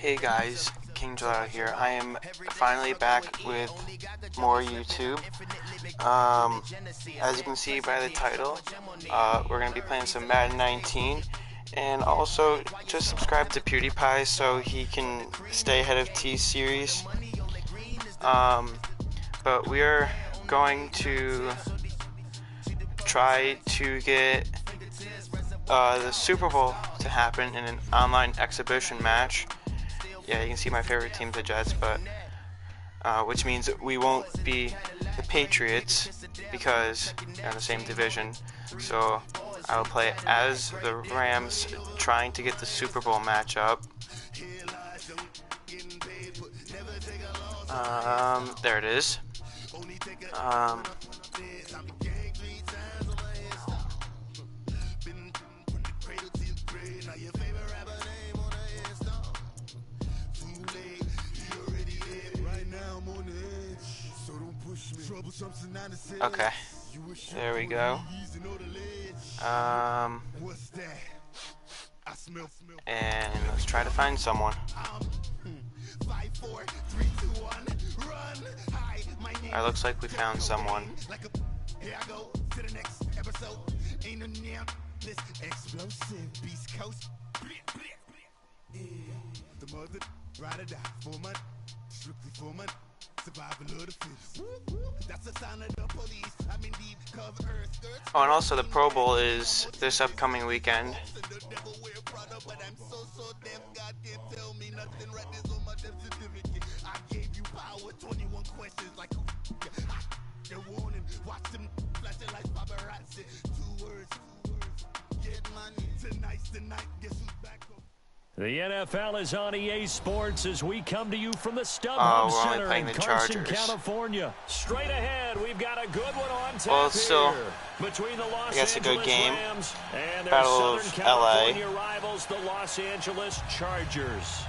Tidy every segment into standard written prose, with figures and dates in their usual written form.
Hey guys, King Gelato here. I am finally back with more YouTube. As you can see by the title, we're going to be playing some Madden 19. And also, just subscribe to PewDiePie so he can stay ahead of T-Series. But we are going to try to get the Super Bowl to happen in an online exhibition match. Yeah, you can see my favorite team's the Jets, but which means we won't be the Patriots because they're in the same division. So I will play as the Rams, trying to get the Super Bowl matchup. There it is. Okay, there we go. And let's try to find someone. Alright, looks like we found someone. Oh, and also the Pro Bowl is this upcoming weekend. The NFL is on EA Sports as we come to you from the StubHub Center in Carson, California. Straight ahead, we've got a good one on tap well, it's still, here. Between the Los I guess, Angeles a good game. Rams and their Battle Southern of California LA. rivals, the Los Angeles Chargers.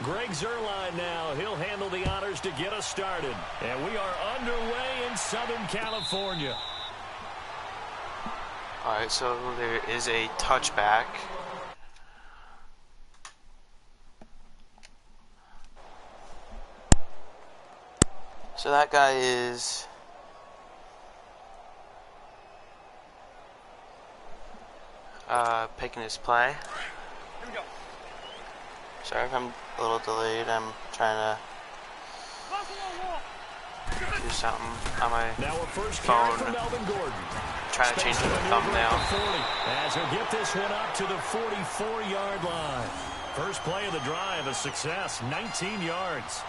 Greg Zerline now. He'll handle the honors to get us started. And we are underway in Southern California. Alright, so there is a touchback. So that guy is picking his play. Here we go. Sorry if I'm a little delayed. I'm trying to do something on my phone. Trying to change the thumbnail. As he'll get this one up to the 44-yard line. First play of the drive, a success, 19 yards.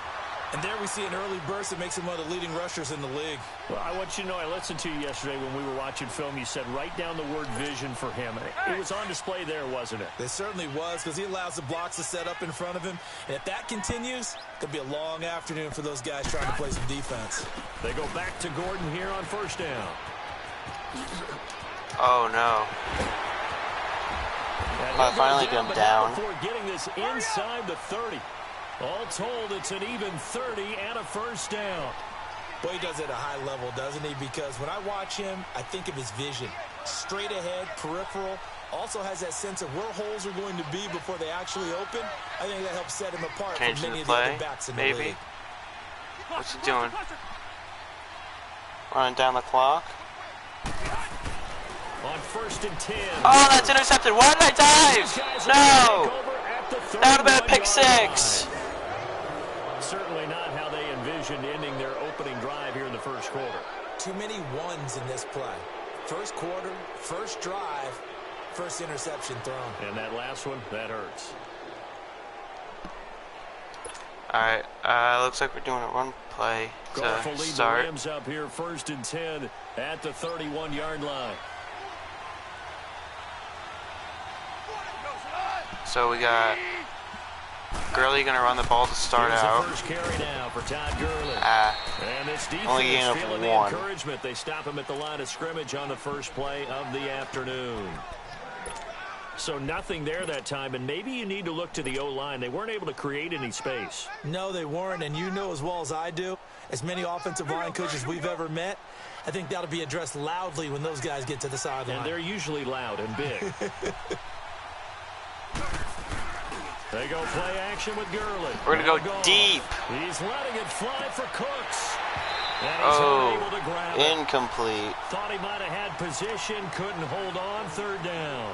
And there we see an early burst that makes him one of the leading rushers in the league. Well, I want you to know, I listened to you yesterday when we were watching film. You said write down the word vision for him. It was on display there, wasn't it? It certainly was, because he allows the blocks to set up in front of him. And if that continues, it could be a long afternoon for those guys trying to play some defense. They go back to Gordon here on first down. Oh, no. I finally got him down. Before getting this inside the 30. All told, it's an even 30 and a first down. Boy, he does it at a high level, doesn't he? Because when I watch him, I think of his vision. Straight ahead, peripheral. Also has that sense of where holes are going to be before they actually open. I think that helps set him apart from many of the other backs in the league. What's he doing? Running down the clock. On first and 10. Oh, that's intercepted. Why did I dive? No! That would have been a pick six. Certainly not how they envisioned ending their opening drive here in the first quarter. Too many ones in this play. First quarter, first drive, first interception thrown. And that last one, that hurts. Alright, looks like we're doing a run play to start. The Rams up here first and 10 at the 31-yard line. So we got Gurley gonna run the ball to start out. First carry now for Todd Gurley. And this defense only gain of feeling one. The encouragement. They stop him at the line of scrimmage on the first play of the afternoon. So nothing there that time, and maybe you need to look to the O-line. They weren't able to create any space. No, they weren't, and you know as well as I do, as many offensive line coaches we've ever met, I think that'll be addressed loudly when those guys get to the sideline. And they're usually loud and big. They go play action with Gurley. We're going to go deep. He's letting it fly for Cooks. And he's unable to grab it. Incomplete. Thought he might have had position, couldn't hold on, third down.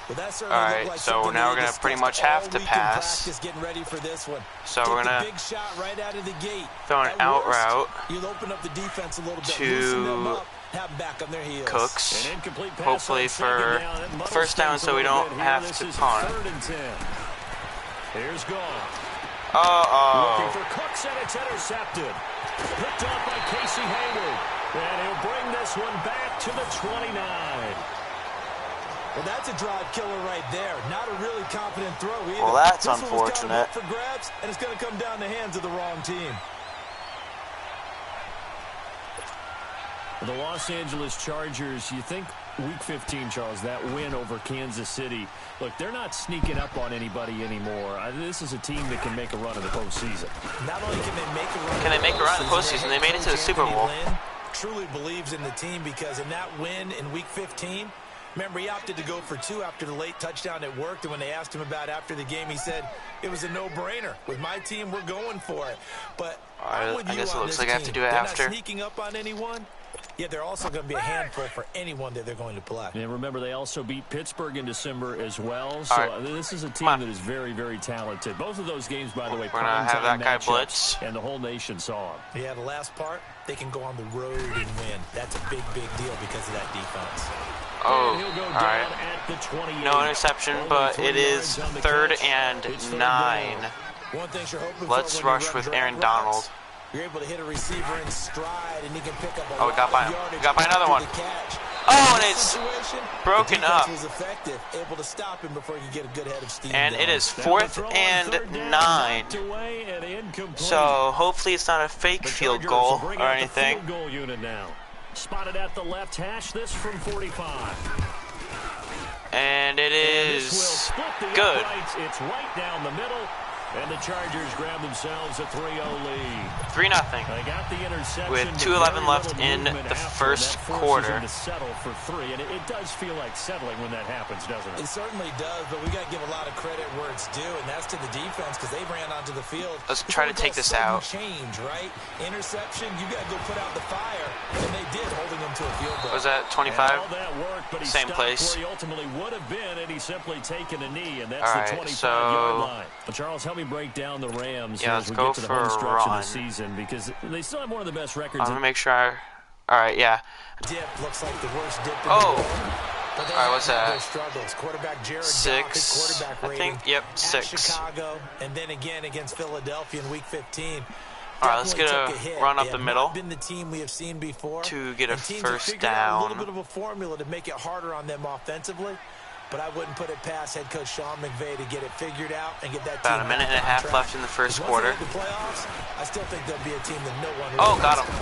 Well, all right, so now we're going to pretty much have to pass. Getting ready for this one. So we're going to big shot right out of the gate. Throw an out route you'll open up the defense a little bit, to have back on their heels. Cooks, hopefully for first down so we don't have to punt. Here's Gall. Uh-oh. Looking for Cooks, and it's intercepted. Picked off by Casey Hayward. And he'll bring this one back to the 29. Well, that's a drive killer right there. Not a really confident throw either. Well, that's this unfortunate. One was kind of up for grabs, and it's going to come down the hands of the wrong team. The Los Angeles Chargers, you think Week 15, Charles, that win over Kansas City. Look, they're not sneaking up on anybody anymore. This is a team that can make a run in the postseason. Not only can they make a run, in the postseason, they made it to the Super Bowl. Truly believes in the team because in that win in Week 15, remember, he opted to go for 2 after the late touchdown. It worked, and when they asked him about after the game, he said it was a no-brainer. With my team, we're going for it. But I guess it looks like I have to do it after. Not sneaking up on anyone. Yeah, they're also going to be a handful for anyone that they're going to play. And remember, they also beat Pittsburgh in December as well. So this is a team that is very, very talented. Both of those games, by the way, we're going to have that guy blitz. And the whole nation saw him. Yeah, the last part, they can go on the road and win. That's a big, big deal because of that defense. Oh, all right. No interception, but it is 3rd and 9. Let's rush with Aaron Donald. You're able to hit a receiver in stride, and he can pick up a we got by another one. Oh, and it's broken up. Was effective, able to stop him before he could get a good head of steam. And it is 4th and 9. So hopefully it's not a fake field goal or anything. Goal unit now. Spotted at the left hash, this from 45. And it is good. It's right down the middle. And the Chargers grab themselves a 3-0 lead. 3-0. They got the interception with 2:11 left in the first quarter. To settle for 3, and it does feel like settling when that happens, doesn't it? It certainly does, but we got to give a lot of credit where it's due, and that's to the defense because they ran onto the field. Let's try to take this out. Change, right? Interception, you got to go put out the fire, and they did, holding them to a field goal. Was that 25? All that work, but he same place. Where he ultimately would have been, and he's simply taken a kney, and that's all the right, 25-yard line. Well, Charles, help me break down the Rams as we get to the home stretch of the season because they still have one of the best records. I'm gonna make sure. All right, yeah. Dip looks like the worst dip. All right, what's that? Quarterback Jared 6. Quarterback I think. Yep, 6. Chicago, and then again against Philadelphia in Week 15. All right, let's get a run up the middle been the team we have seen before to get a first A down. little bit of a formula to make it harder on them offensively. But I wouldn't put it past head coach Sean McVay to get it figured out and get that about team a minute and a half left in the first quarter. The playoffs, I still think there'll be a team that no one really got him.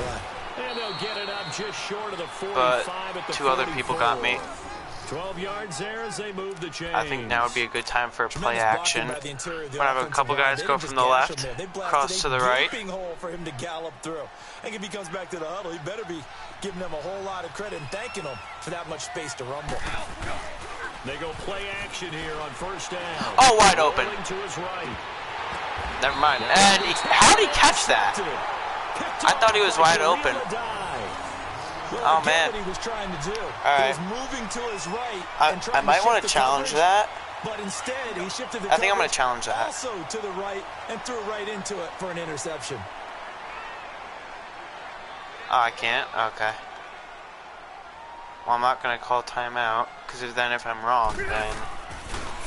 And they'll get it up just short of the 45 but at the 2 other people got me. 12 yards there as they move the chains. I think now would be a good time for a play action. We're going to have a couple guys go from the left, cross to the right. For him to gallop through. And if he comes back to the huddle, he better be giving them a whole lot of credit and thanking them for that much space to rumble. They go play action here on first down. Oh, wide open. To his right. Never mind. And how did he catch that? I thought he was wide open. Oh, man. He was trying to do. All right. He was moving to his right. I might want to challenge that. But instead, he shifted the I think I'm going to challenge that. Also to the right and threw right into it for an interception. Oh, I can't? Okay. Well, I'm not going to call timeout, because then if I'm wrong, then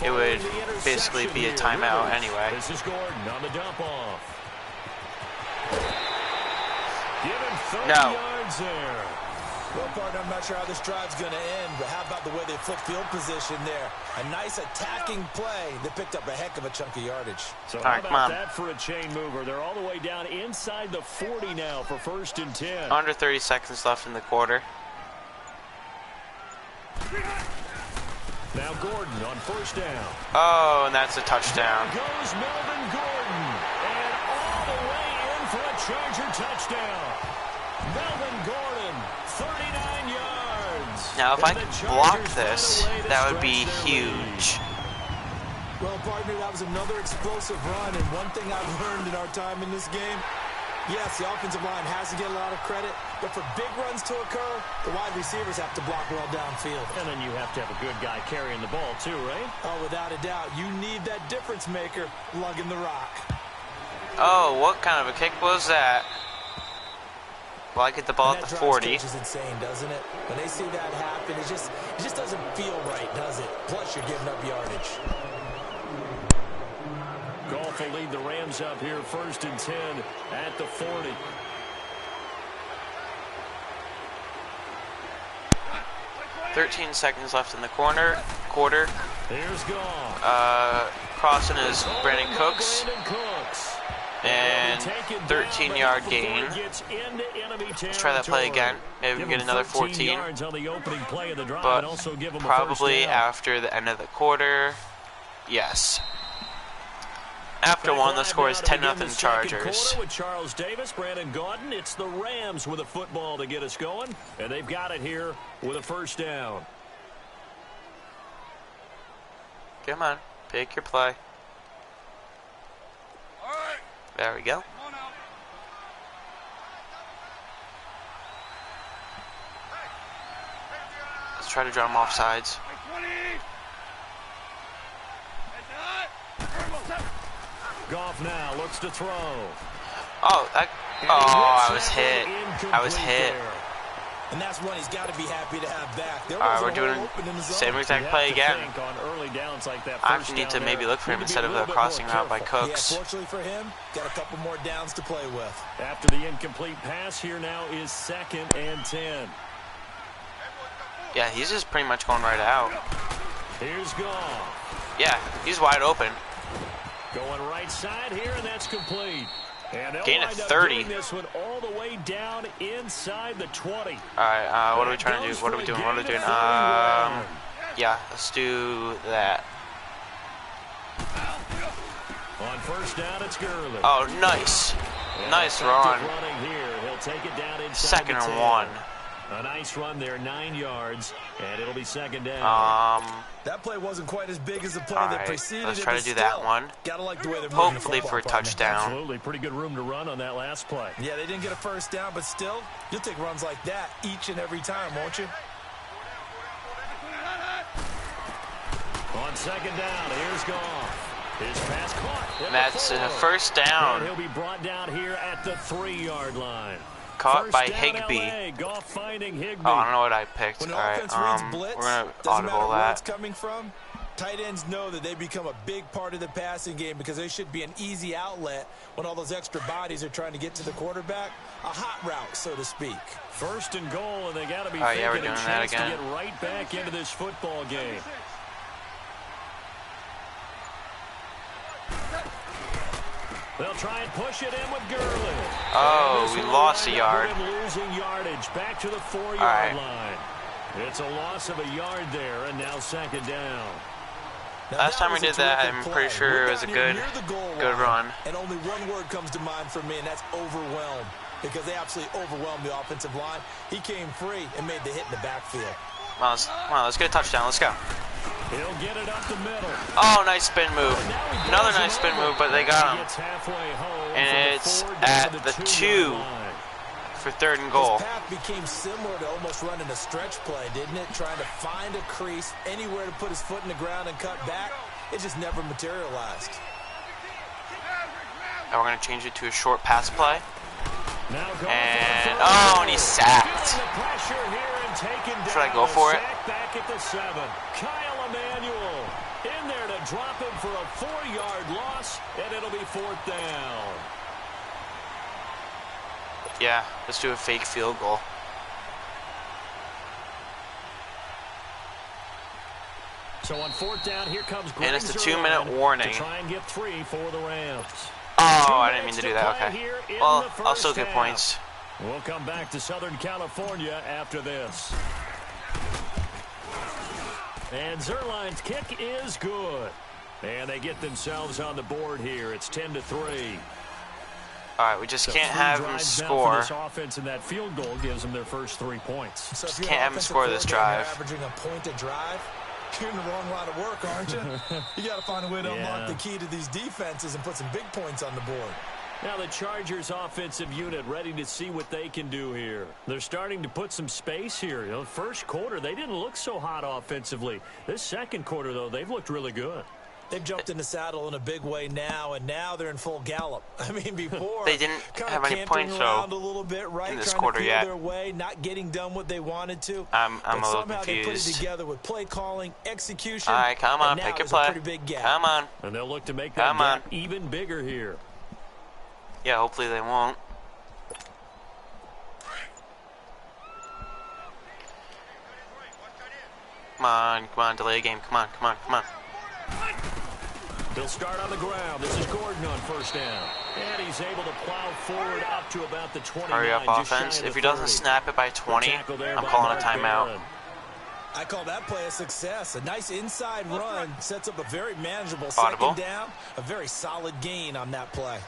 it would basically be a timeout anyway. This is Gordon on the dump off. Give him 30 yards there. Well, partner, I'm not sure how this drive's going to end, but how about the way they flipped field position there? A nice attacking play that picked up a heck of a chunk of yardage. So how about that for a chain mover? They're all the way down inside the 40 now for 1st and 10. Under 30 seconds left in the quarter. Now Gordon on first down. Oh, and that's a touchdown. There goes Melvin Gordon. And all the way in for a Charger touchdown. Melvin Gordon, 39 yards. Now, if I could block this, that would be huge. Well, partner, that was another explosive run, and one thing I've learned in our time in this game, yes, the offensive line has to get a lot of credit, but for big runs to occur, the wide receivers have to block well downfield. And then you have to have a good guy carrying the ball too, right? Oh, without a doubt. You need that difference maker lugging the rock. Oh, what kind of a kick was that? Well, I get the ball at the 40. That is insane, doesn't it? When they see that happen, it just doesn't feel right, does it? Plus, you're giving up yardage. Goff will lead the Rams up here 1st and 10 at the 40. "13 seconds left in the quarter. Here's Goff. Crossing is Brandon Cooks. And 13-yard gain. Let's try that play again. Maybe we can get another 14. But probably after the end of the quarter. Yes. After one, the score is 10-0 Chargers. With Charles Davis, Brandon Gaudin, it's the Rams with a football to get us going, and they've got it here with a first down. Come on, pick your play. There we go. Let's try to draw them off sides. Goff now looks to throw. Oh, I was hit. I was hit. And that's one he's got to be happy to have back. All right, we're doing the same exact play again. I need to maybe look for him instead of the crossing route by Cooks. Yeah, fortunately for him, got a couple more downs to play with. After the incomplete pass, here now is 2nd and 10. Yeah, he's just pretty much going right out. Here's Goff. Yeah, he's wide open. Going right side here, and that's complete. And gain of 30. This one all the way down inside the 20. All right, what are we trying to do? What are we doing? What are we doing? Yeah, let's do that. On first down, it's Gurley. Oh, nice. Nice run. Here. He'll take it down inside 2nd and 1. A nice run there, 9 yards, and it'll be 2nd down. That play wasn't quite as big as the play that preceded it. Let's try to do that one. Gotta like the way they're hopefully for a touchdown. Absolutely, pretty good room to run on that last play. Yeah, they didn't get a first down, but still, you'll take runs like that each and every time, won't you? On 2nd down, here's Goff. His pass caught. And that's a first down. And he'll be brought down here at the 3-yard line. Caught by Higbee. Goff finding Higbee. Oh, I don't know what I picked. All right, we're gonna audible that. Coming from, tight ends know that they become a big part of the passing game because they should be an easy outlet when all those extra bodies are trying to get to the quarterback. A hot route, so to speak. 1st and goal, and they got to be thinking we're doing a that chance again. to get right back into this football game. They'll try and push it in with Gurley. Oh, we lost a yard. Losing yardage back to the 4-yard line. It's a loss of a yard there, and now 2nd down. Last time we did that, I'm pretty sure it was a good run. And only one word comes to mind for me, and that's overwhelmed. Because they absolutely overwhelmed the offensive line. He came free and made the hit in the backfield. Well, let's get a touchdown. Let's go. He'll get it up the middle. Oh, nice spin move. Another nice spin move, but they got him. And it's at the 2 for 3rd and goal. His path became similar to almost running a stretch play, didn't it? Trying to find a crease, anywhere to put his foot in the ground and cut back. It just never materialized. And we're going to change it to a short pass play. And he's sacked. Should I go for it? Back at the 7. Kyle Emanuel in there to drop him for a 4-yard loss, and it'll be 4th down. Yeah, let's do a fake field goal. So on 4th down, here comes Greg and it's a 2-minute warning. To try and get 3 for the Rams. Oh, I didn't mean to do that. Okay. Well, I'll still get points. We'll come back to Southern California after this. And Zerline's kick is good. And they get themselves on the board here. It's 10-3. All right, we just can't have them score. This offense and that field goal gives them their first 3 points. So just can't have them score this drive. Averaging a point a drive. You're in the wrong line of work, aren't you? You got to find a way to unlock the key to these defenses and put some big points on the board. Now the Chargers offensive unit ready to see what they can do here. They're starting to put some space here. You know, first quarter, they didn't look so hot offensively. This second quarter, though, they've looked really good. They've jumped in the saddle in a big way now, and now they're in full gallop. I mean, before they didn't have any points though a little bit, right? in this quarter yet. Their way, not getting done what they wanted to. I'm a little somehow confused. They put it together with play calling, execution. All right, come on, and pick now your play. a pretty big gap. Come on. And they'll look to make that gap even bigger here. Yeah, hopefully they won't. Come on, delay a game. Come on. They'll start on the ground. This is Gordon on first down. And he's able to plow forward up to about the 29. Hurry up, offense. If he doesn't snap it by 20, I'm calling a timeout. I call that play a success. A nice inside run sets up a very manageable Audible. second down. A very solid gain on that play.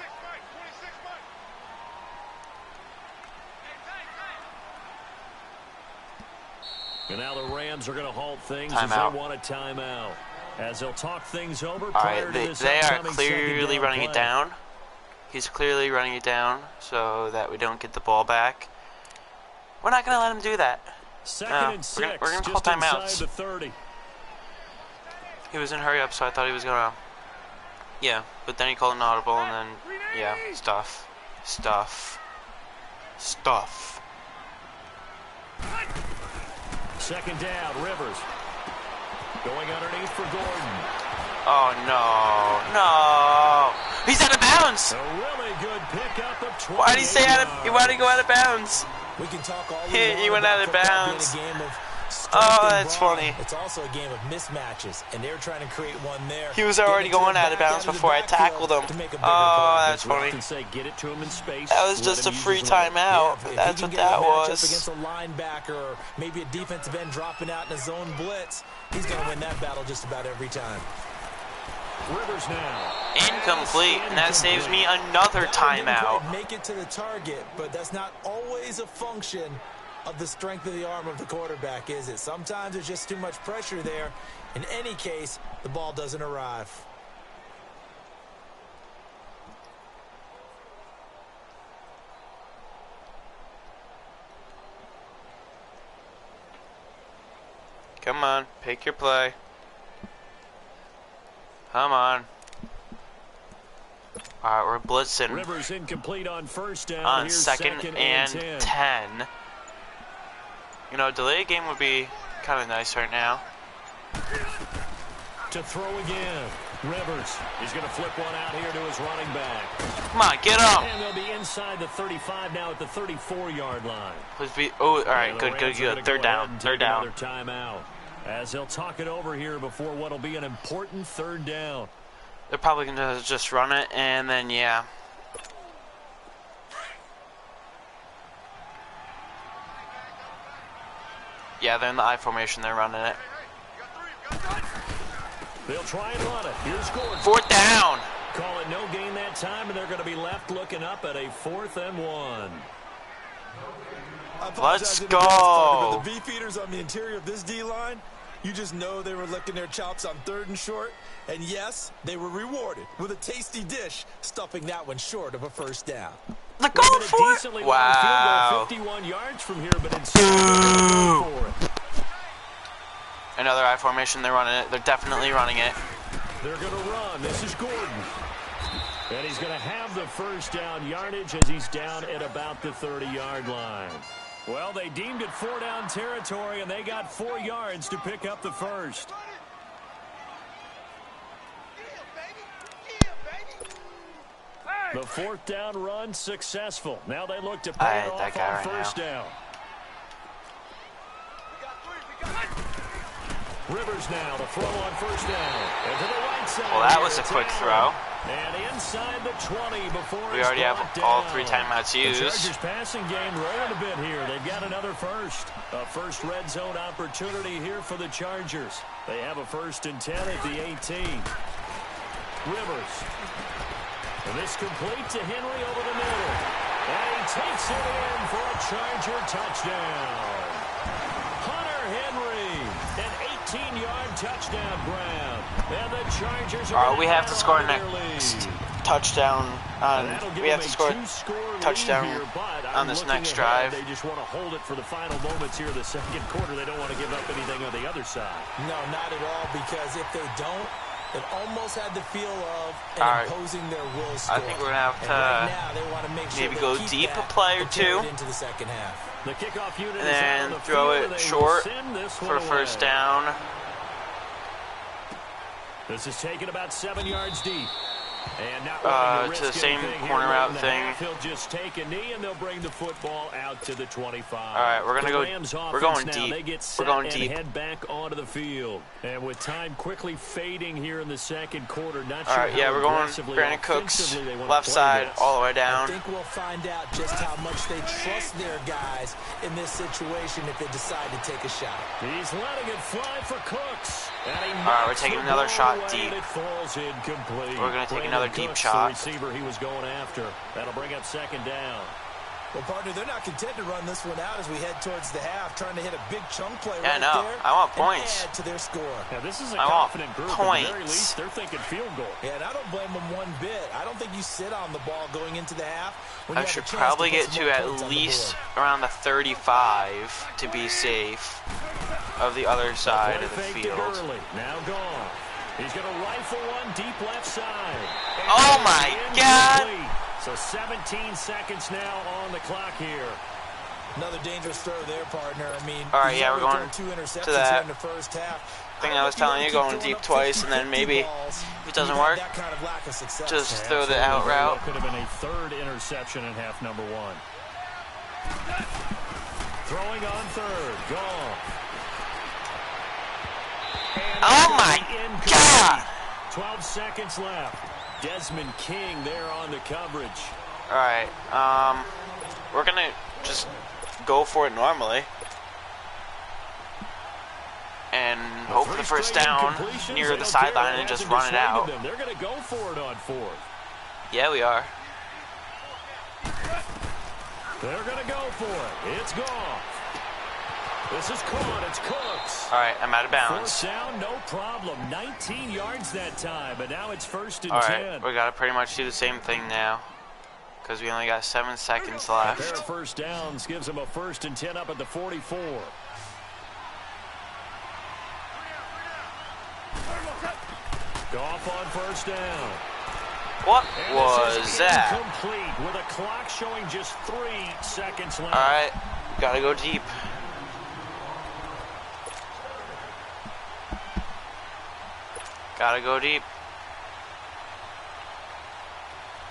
And now the Rams are going to halt things as they want a timeout. As they'll talk things over. All right, they are clearly running it down. He's clearly running it down so that we don't get the ball back. We're not going to let him do that. Second and 6, we're going to call timeouts. He was in hurry up, so I thought he was going to... Yeah, but then he called an audible, and then... Yeah, stuff. Second down, Rivers. Going underneath for Gordon. Oh, no. He's out of bounds. A really good pickup of 20. Why did he say why did he go out of bounds? We can talk all he went out of bounds. Oh, that's funny. It's also a game of mismatches, and they're trying to create one there. He was already going out of bounds before I tackled him. Oh, that's funny. Get it to him in space. That was just a free timeout. That's what that was. Against a linebacker or maybe a defensive end dropping out in a zone blitz, he's going to win that battle just about every time. Rivers now. Incomplete, and that saves me another timeout. Make it to the target, but that's not always a function of the strength of the arm of the quarterback, is it? Sometimes there's just too much pressure there. In any case, the ball doesn't arrive. Come on, pick your play. Come on. All right, we're blitzing. Rivers incomplete on first down. On Here's second and 10. You know, delay game would be kind of nice right now. To throw again. Rivers. He's going to flip one out here to his running back. Come on, get up. And they'll be inside the 35 now at the 34-yard line. Please be. Oh, all right, good. Third down. Another timeout. As they'll talk it over here before what'll be an important third down. They're probably going to just run it, and then, yeah. Yeah, they're in the I formation. They're running it. They'll try and run it. Here's Gordon. Fourth down. Call it no gain that time, and they're going to be left looking up at a 4th and 1. Let's go. The beefeaters on the interior of this D-line, you just know they were licking their chops on 3rd and short. And yes, they were rewarded with a tasty dish, stuffing that one short of a first down. Look, go for it. Wow. 51 yards from here, but instead another I formation. They're running it. They're definitely running it. They're going to run. This is Gordon. And he's going to have the first down yardage as he's down at about the 30-yard line. Well, they deemed it 4-down territory, and they got 4 yards to pick up the first. The 4th down run successful. Now they look to pay it off on first down. Rivers now to throw on first down. And to the right side. Well, that was a quick throw. And inside the 20 before we already have all 3 timeouts used. The Chargers passing game rolling a bit here. They've got another first. A first red zone opportunity here for the Chargers. They have a 1st and 10 at the 18. Rivers. And this complete to Henry over the middle. And he takes it in for a Charger touchdown. Hunter Henry, an 18-yard touchdown grab. And the Chargers are we have to score next touchdown. We have to score a touchdown here, on this next drive. They just want to hold it for the final moments here of the 2nd quarter. They don't want to give up anything on the other side. No, not at all, because if they don't, it almost had the feel of imposing their will score. I think we're going to have to right now, they want to make sure maybe go deep a play or 2. Into the second half. The kickoff unit and then throw it short for a 1st down. This is taken about 7 yards deep. And to the same corner route thing. He'll just take a knee and they'll bring the football out to the 25. All right, we're gonna go. We're going deep. We're going deep. Head back onto the field. And with time quickly fading here in the 2nd quarter, not sure. All right, yeah, we're going Brandon Cooks left side all the way down. I think we'll find out just how much they trust their guys in this situation if they decide to take a shot. He's letting it fly for Cooks. All right, we're taking another shot deep. It falls incomplete. We're going to take another deep shot. The receiver he was going after. That'll bring up 2nd down. Well, partner, they're not content to run this one out as we head towards the half, trying to hit a big chunk play right there. I want points. Add to their score. Now, this is a confident group. Points. At the very least, they're thinking field goal. Yeah, and I don't blame them one bit. I don't think you sit on the ball going into the half. I should probably get to at least around the 35 to be safe of the other side of the field. Now gone. He's going to rifle one deep left side. Oh my God! So 17 seconds now on the clock here. Another dangerous throw there, partner. I mean, all right, yeah, we're going 2 interceptions to that in the first half. Thing I was telling you, going deep twice, and then maybe if it doesn't work, just throw the out route. Could have been a 3rd interception in half number 1. Throwing on 3rd, gone. Oh my God! 12 seconds left. Desmond King there on the coverage. All right, we're gonna just go for it normally and hope for the 1st down near the sideline and just run it out. They're gonna go for it on 4th. Yeah, we are. They're gonna go for it. It's gone. This is caught. It's Cooks. All right, I'm out of bounds. 4th down, no problem. 19 yards that time, but now it's 1st and 10. All right, we got to pretty much do the same thing now because we only got 7 seconds left. A pair of 1st downs gives them a 1st and 10 up at the 44. Goff on 1st down. What and was that? Incomplete with a clock showing just 3 seconds left. All right, got to go deep. Gotta go deep.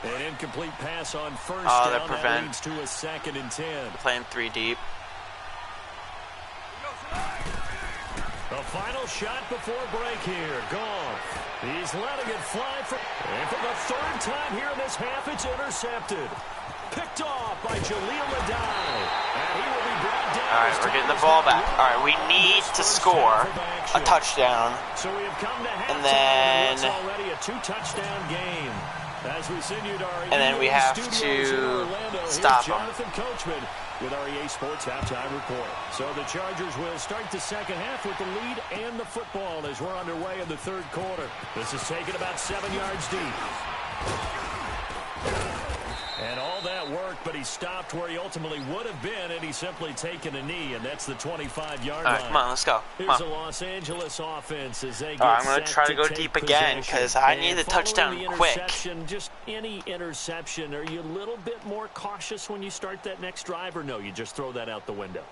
An incomplete pass on 1st down. That leads to a 2nd and 10. Playing 3 deep. The final shot before break here. Goff. He's letting it fly and for the 3rd time here in this half, it's intercepted. Picked off by Jaleel Adai. And he will be brought down. All right, we're getting the ball back. All right, we need to score a touchdown. So we have come to halftime, and then it's already a 2-touchdown game. As we send you to our and then we have to stop them. Jonathan Coachman with our EA Sports halftime report. So the Chargers will start the 2nd half with the lead and the football as we're underway in the 3rd quarter. This is taken about 7 yards deep. And all that worked, but he stopped where he ultimately would have been, and he's simply taken a knee, and that's the 25-yard line. All right, come on, let's go. Here's a Los Angeles offense as they get I'm going to try to go deep again because I need the touchdown quick. Just any interception, are you a little bit more cautious when you start that next drive, or no, you just throw that out the window?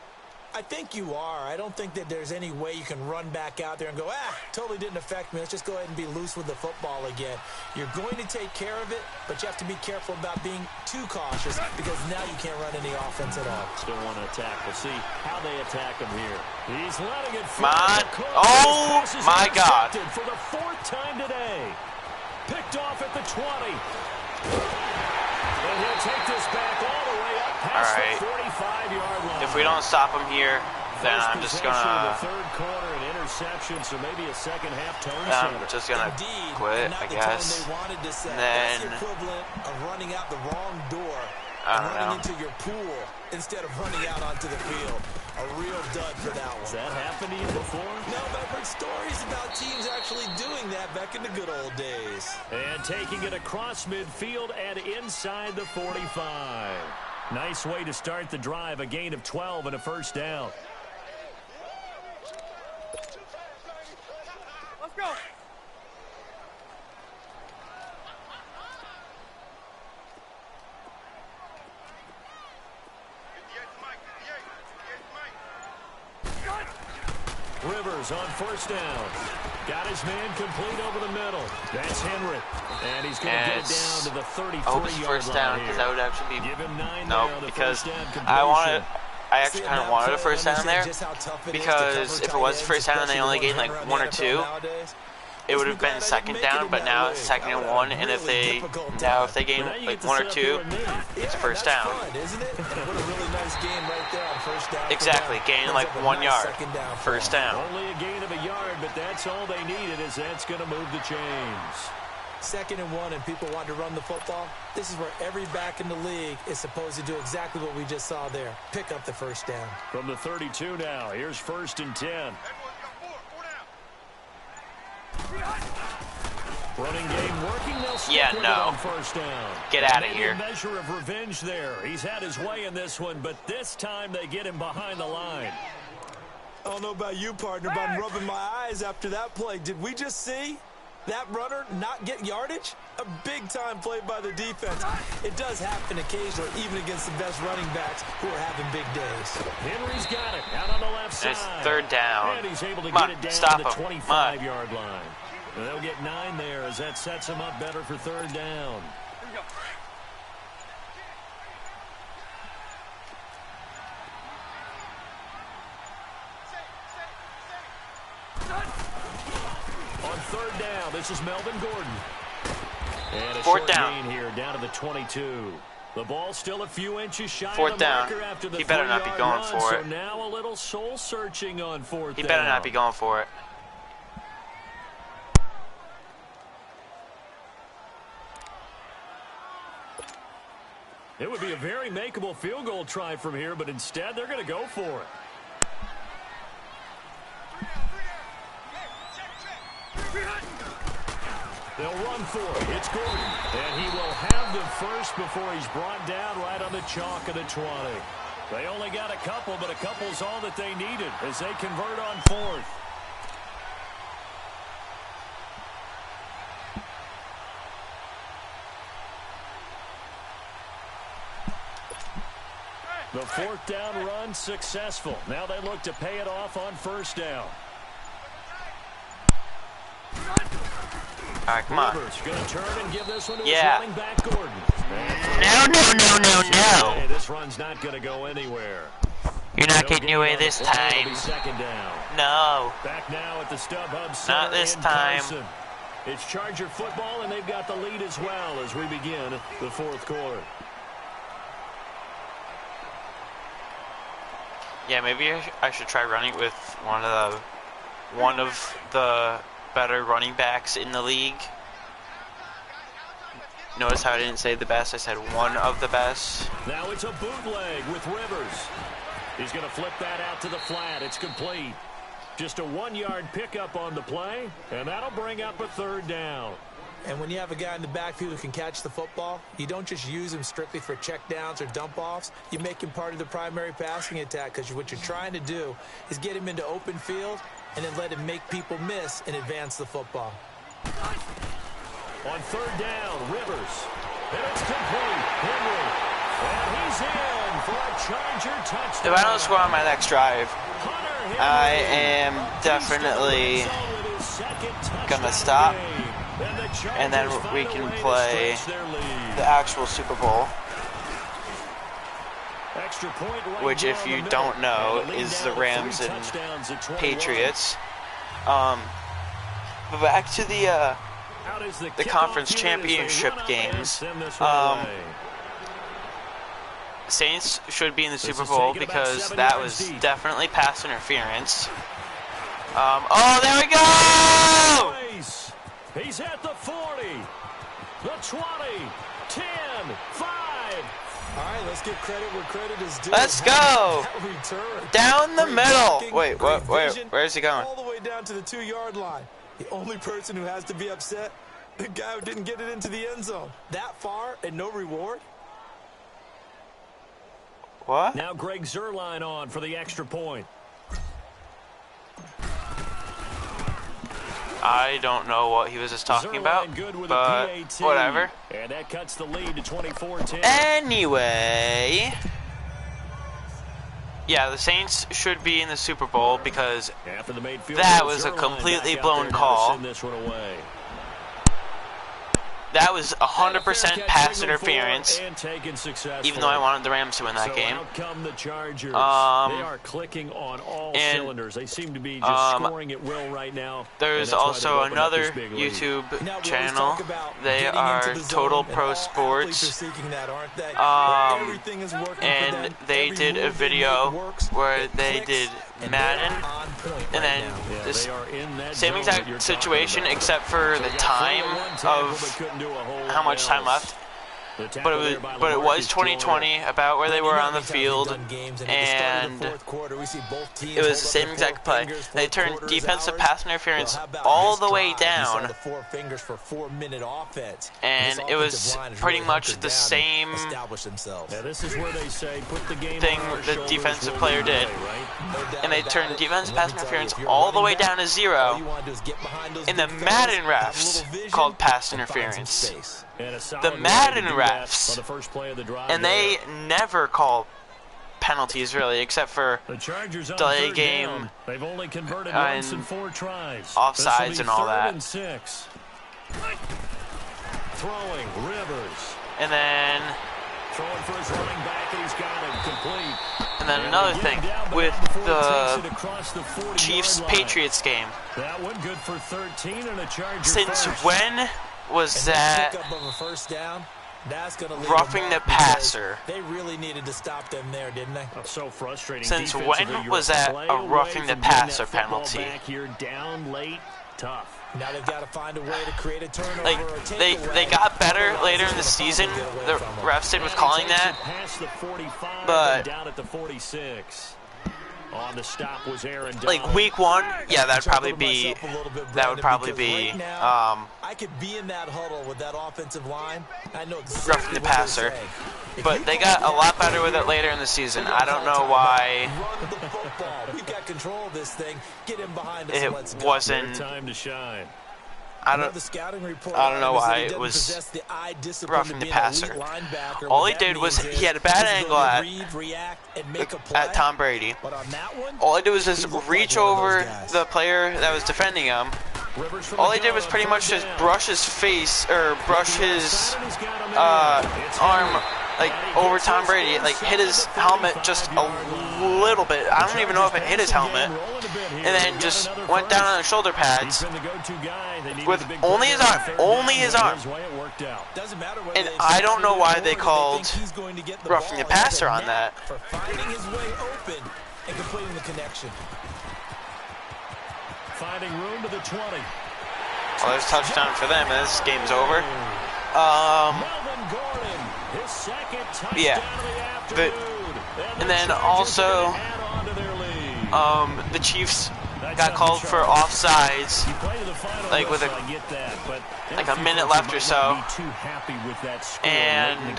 I think you are. I don't think that there's any way you can run back out there and go, totally didn't affect me. Let's just go ahead and be loose with the football again. You're going to take care of it, but you have to be careful about being too cautious because now you can't run any offense at all. Still want to attack. We'll see how they attack him here. He's letting it fly. Oh, my God. For the 4th time today. Picked off at the 20. And he'll take this back all the way up past the 45-yard line. If we don't stop him here, then I'm just gonna. The third quarter, an interception, so maybe a second half tone I'm just gonna quit, I guess. And then that's the equivalent of running out the wrong door I and don't running know. into your pool instead of running out onto the field. A real dud for that one. Has that happened to you before? No, but I've heard stories about teams actually doing that back in the good old days. And taking it across midfield and inside the 45. Nice way to start the drive, a gain of 12 and a first down. Let's go. Rivers on first down. Got his man complete over the middle. That's Henry. And he's going to get it down to the 33-yard line. I hope it's first down, because that would actually be... Give him 9 No, there, the because first down I actually kind of wanted a first down there, because if it was first down and they only gained like 1 or 2, it would have been second down, but now it's second and 1, and if they gain like 1 or 2, it's first down. Exactly, gain like 1 yard, first down. Only a gain of a yard, but that's all they needed, as that's going to move the chains. Second and 1 and people want to run the football. This is where every back in the league is supposed to do exactly what we just saw there. Pick up the first down. From the 32 now, here's 1st and 10. Running game working. They'll stick with it on first down. Get out of here. A measure of revenge there. He's had his way in this one, but this time they get him behind the line. I don't know about you, partner, but I'm rubbing my eyes after that play. Did we just see that runner not get yardage? A big-time play by the defense. It does happen occasionally, even against the best running backs who are having big days. Henry's got it out on the left side. It's third down. And he's able to Come get on, it down stop to the him. 25-yard line. And they'll get 9 there as that sets him up better for third down. On third down, this is Melvin Gordon. And a Fourth short down. gain here down to the 22. The ball still a few inches shy Fourth of the down. marker after the He better not be 3-yard going run, for so it. now a little soul searching on fourth down. He better not be going for it. It would be a very makeable field goal try from here, but instead they're going to go for it. They'll run for it. It's Gordon. And he will have the first before he's brought down right on the chalk of the 20. They only got a couple, but a couple's all that they needed as they convert on fourth. The fourth down run successful. Now they look to pay it off on first down. All right, come on. Rivers going to turn and give this one to Yeah. his running back, Gordon. No. Hey, this run's not going to go anywhere. You're not No getting gain away on the this play. It'll time. be second down. No. Back now at the StubHub Center Not this in time. Carson. It's Charger football, and they've got the lead as well as we begin the fourth quarter. Yeah, maybe I should try running with one of the better running backs in the league. Notice how I didn't say the best, I said one of the best. Now it's a bootleg with Rivers. He's going to flip that out to the flat. It's complete. Just a 1-yard pickup on the play, and that'll bring up a third down. And when you have a guy in the backfield who can catch the football, you don't just use him strictly for checkdowns or dump-offs. You make him part of the primary passing attack, because what you're trying to do is get him into open field and then let him make people miss and advance the football. On third down, Rivers. And it's complete. Henry. And he's in for a Charger touchdown. If I don't score on my next drive, I am definitely gonna stop, and then we can play the actual Super Bowl, which, if you don't know, is the Rams and Patriots. But back to the the conference championship games. Saints should be in the Super Bowl because that was definitely pass interference. Oh, there we go! He's at the 40, the 20, 10, 5. All right, let's give credit where credit is due. Let's go! Down the middle. Wait, where is he going? All the way down to the 2-yard line. The only person who has to be upset, the guy who didn't get it into the end zone. That far and no reward? What? Now Greg Zuerlein on for the extra point. I don't know what he was just talking about, but whatever. And that cuts the lead to 24-10. Anyway, yeah, the Saints should be in the Super Bowl because that was a completely blown call. That was 100% pass interference, even though I wanted the Rams to win that game. They are clicking on all cylinders. They seem to be just scoring at will right now. There's also another YouTube channel. They are Total Pro Sports. And they did a video where they did Madden, and then this same exact situation except for the time of how much time left. But it was 2020, about where they were on the field, and it was the same exact play. They turned defensive pass interference all the way down, and it was pretty much the same thing the defensive player did. And they turned defensive pass interference all the way down to 0, and the Madden refs called pass interference. The Madden refs, and they never call penalties really, except for delay game They've only converted and once in 4 tries. offsides and all that. Throwing Rivers. And then Throwing for his running back, and he's got him complete. And then another thing with the Chiefs-Patriots game. That one good for 13 and a Charger Since first. when was that roughing the passer? They really needed to stop them there, didn't they? So frustrating. Since when was that a roughing the passer penalty? You're down late, tough. Now they've got to find a way to create a turnover. Like they got better later in the season. The refs did with calling that, but down at the 46. On the stop was Aaron Donald. like week 1, yeah, that would probably be I could be in that huddle with that offensive line. I know roughing the passer. But they got a lot better with it later in the season. I don't know why Run the football. We've got control of this thing. Get him behind us. it Let's go. wasn't. Time to shine. I don't know why it was roughing the passer. All he did was he had a bad angle at Tom Brady. All he did was just reach over the player that was defending him. All he did was pretty much just brush his face, or brush his arm like over Tom Brady, like hit his helmet just a little bit. I don't even know if it hit his helmet. And then just went down on the shoulder pads with only his arm. And I don't know why they called roughing the passer on that. For finding his way open and completing the connection. Finding room to the 20. Well, there's a touchdown for them, and this game's over. Yeah. And then also, the Chiefs got called for offsides, like with a minute left or so, and you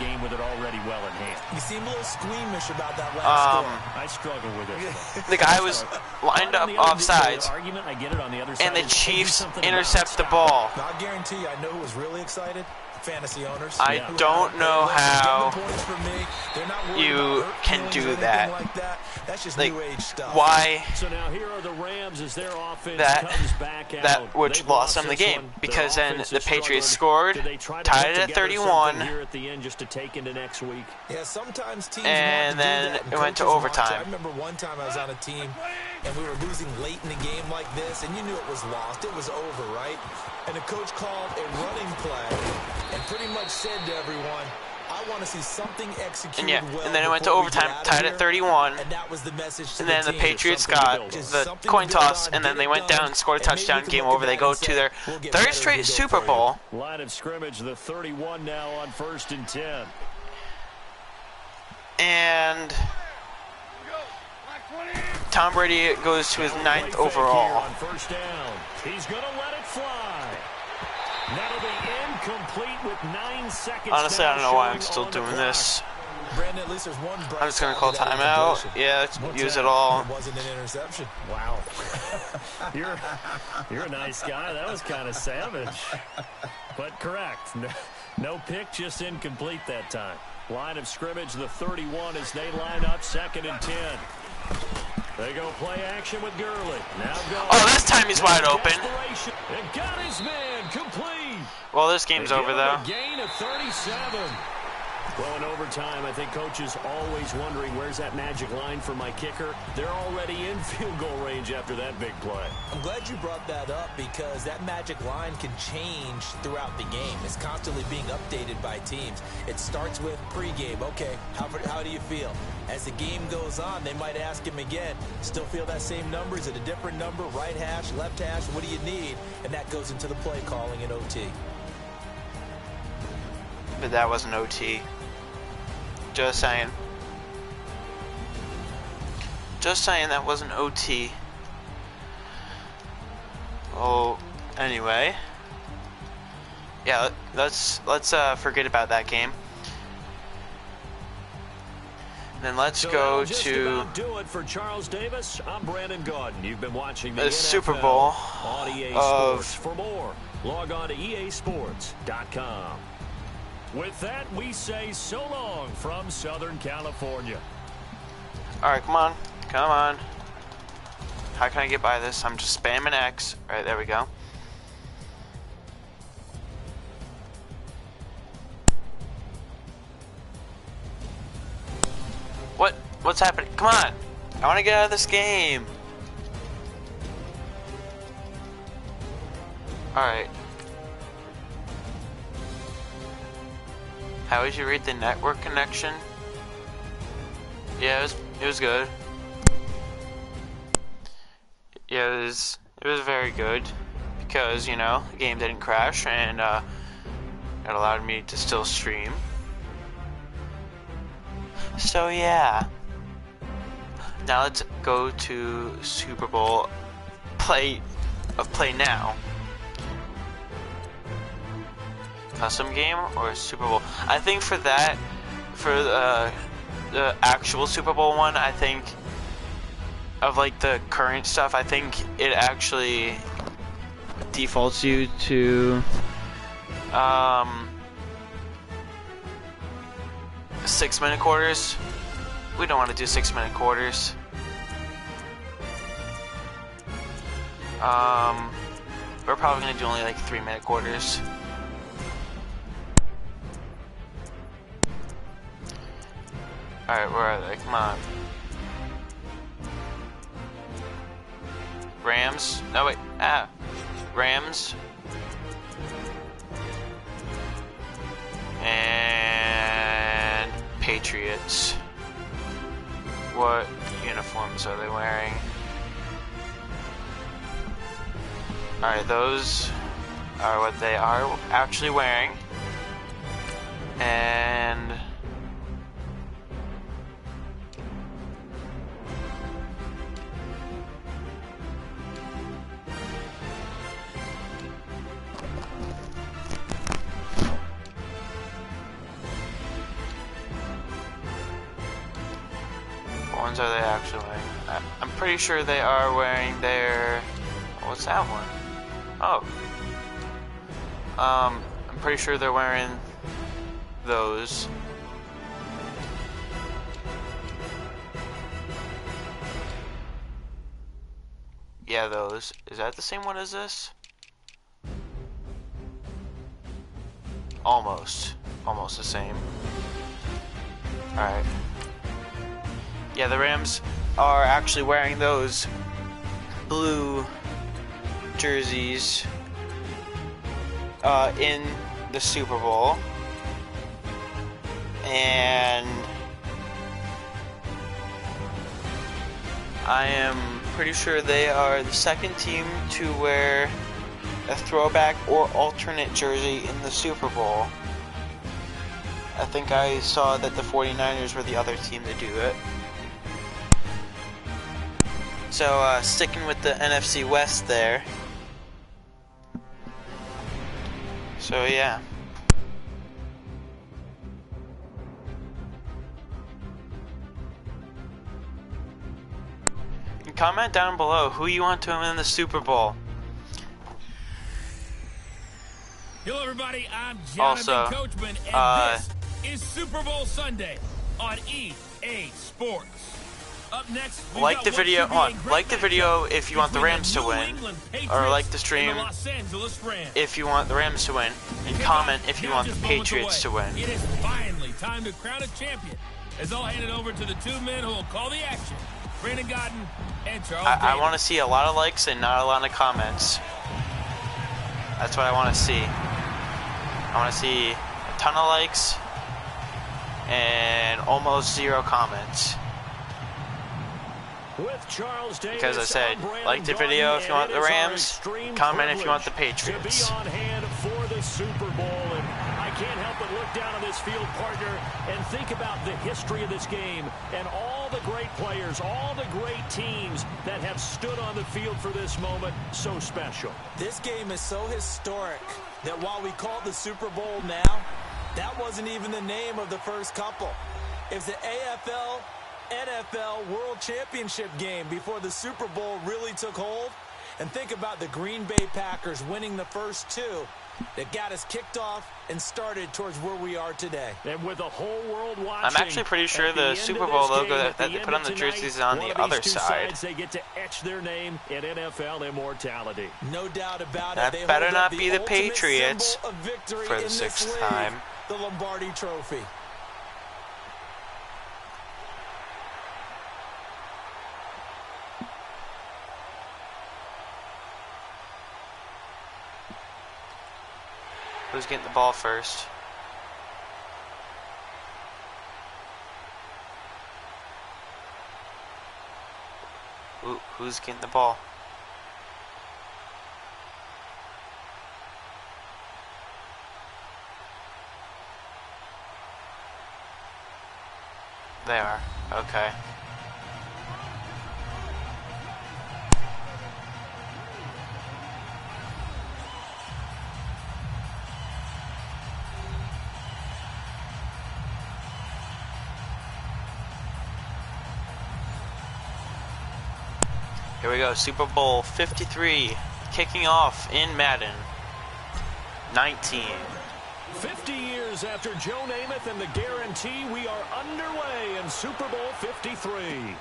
seem a little squeamish about that last score. I struggle with it. The guy was lined up offsides, and the Chiefs intercept the ball. Now, I guarantee you, I know who was really excited. Fantasy owners. I don't know how you can do that. That's just like, new age stuff. Why So now here are the Rams as their offense that comes back out. which lost them the game, because then the Patriots scored, tied it at 31, here at the end just to take into next week. Yeah, sometimes teams and want to then do that, it went to coaches want overtime. I remember one time I was on a team and we were losing late in the game like this, and you knew it was lost. It was over, right? And the coach called a running play and pretty much said to everyone, I want to see something executed well. And then it went to overtime, tied at 31. And that was the message to and then the Patriots got the coin toss, and then they went down and scored a touchdown. Game over. They go to their third straight Super Bowl. Line of scrimmage, the 31 now on 1st and 10. And Tom Brady goes to his 9th overall. On 1st down. He's going to let it fly. That'll be incomplete with 9 seconds. Honestly, I don't know why I'm still doing this. Brandon, at least there's one I'm just going to call timeout. Yeah, use it all. It wasn't an interception. Wow. You're a nice guy. That was kind of savage. But correct. No pick, just incomplete that time. Line of scrimmage, the 31 as they line up 2nd and 10. They go play action with Gurley. Now go. Oh, this time he's wide open. And got his man complete. Well, this game's over, though. Gain of 37. Well, in overtime, I think Coach is always wondering, where's that magic line for my kicker? They're already in field goal range after that big play. I'm glad you brought that up because that magic line can change throughout the game. It's constantly being updated by teams. It starts with pregame. Okay, how do you feel? As the game goes on, they might ask him again, still feel that same number? Is it a different number? Right hash, left hash, what do you need? And that goes into the play calling in OT. But that wasn't OT. Just saying. Just saying that wasn't OT. Oh, anyway. Yeah, let's forget about that game. And then let's go to do it for Charles Davis. I'm Brandon Gaudin. You've been watching the Super Bowl on EA Sports. For more, log on to easports.com. With that, we say so long from Southern California. All right, come on. Come on. How can I get by this? I'm just spamming X. All right, there we go. What's happening? Come on. I want to get out of this game. All right. How would you rate the network connection? Yeah, it was good. Yeah, it was very good because, you know, the game didn't crash and it allowed me to still stream. So yeah. Now let's go to Super Bowl play now. Custom game or Super Bowl? I think for that, for the actual Super Bowl one, I think of like the current stuff, I think it actually defaults you to 6-minute quarters. We don't want to do 6-minute quarters. We're probably gonna do only like 3-minute quarters. Alright, where are they? Come on. Rams? No, wait. Rams. And Patriots. What uniforms are they wearing? Alright, those are what they are actually wearing. And what ones are they actually wearing? I'm pretty sure they are wearing their... What's that one? Oh. I'm pretty sure they're wearing those. Yeah, those. Is that the same one as this? Almost. Almost the same. Alright. Yeah, the Rams are actually wearing those blue jerseys in the Super Bowl, and I am pretty sure they are the second team to wear a throwback or alternate jersey in the Super Bowl. I think I saw that the 49ers were the other team to do it. So, sticking with the NFC West there. So, yeah. And comment down below who you want to win the Super Bowl. Hello, everybody. I'm Jonathan Coachman, and this is Super Bowl Sunday on EA Sports. Up next, like the video if you want the Rams to win, or like the stream if you want the Rams to win, and comment if you want the Patriots to win. It is finally time to crown a champion, as I'll hand it over to the two men who will call the action, Brandon Godden and Charles I want to see a lot of likes and not a lot of comments. That's what I want to see. I want to see a ton of likes and almost 0 comments. Because I said, like the video if you want the Rams, comment if you want the Patriots. To be on hand for the Super Bowl, and I can't help but look down on this field, partner, and think about the history of this game and all the great players, all the great teams that have stood on the field for this moment. So special. This game is so historic that while we call it the Super Bowl now, that wasn't even the name of the first couple. It's the AFL NFL World Championship game before the Super Bowl really took hold. And think about the Green Bay Packers winning the first 2 that got us kicked off and started towards where we are today. And with the whole world watching, I'm actually pretty sure the Super Bowl logo that they put on the jerseys is on the other side. They get to etch their name in NFL immortality. No doubt about that it. That better not be the Patriots for the 6th time. The Lombardi Trophy. Who's getting the ball first? Who's getting the ball? They are. Okay. Here we go, Super Bowl 53, kicking off in Madden 19. 50 years after Joe Namath and the guarantee, we are underway in Super Bowl 53.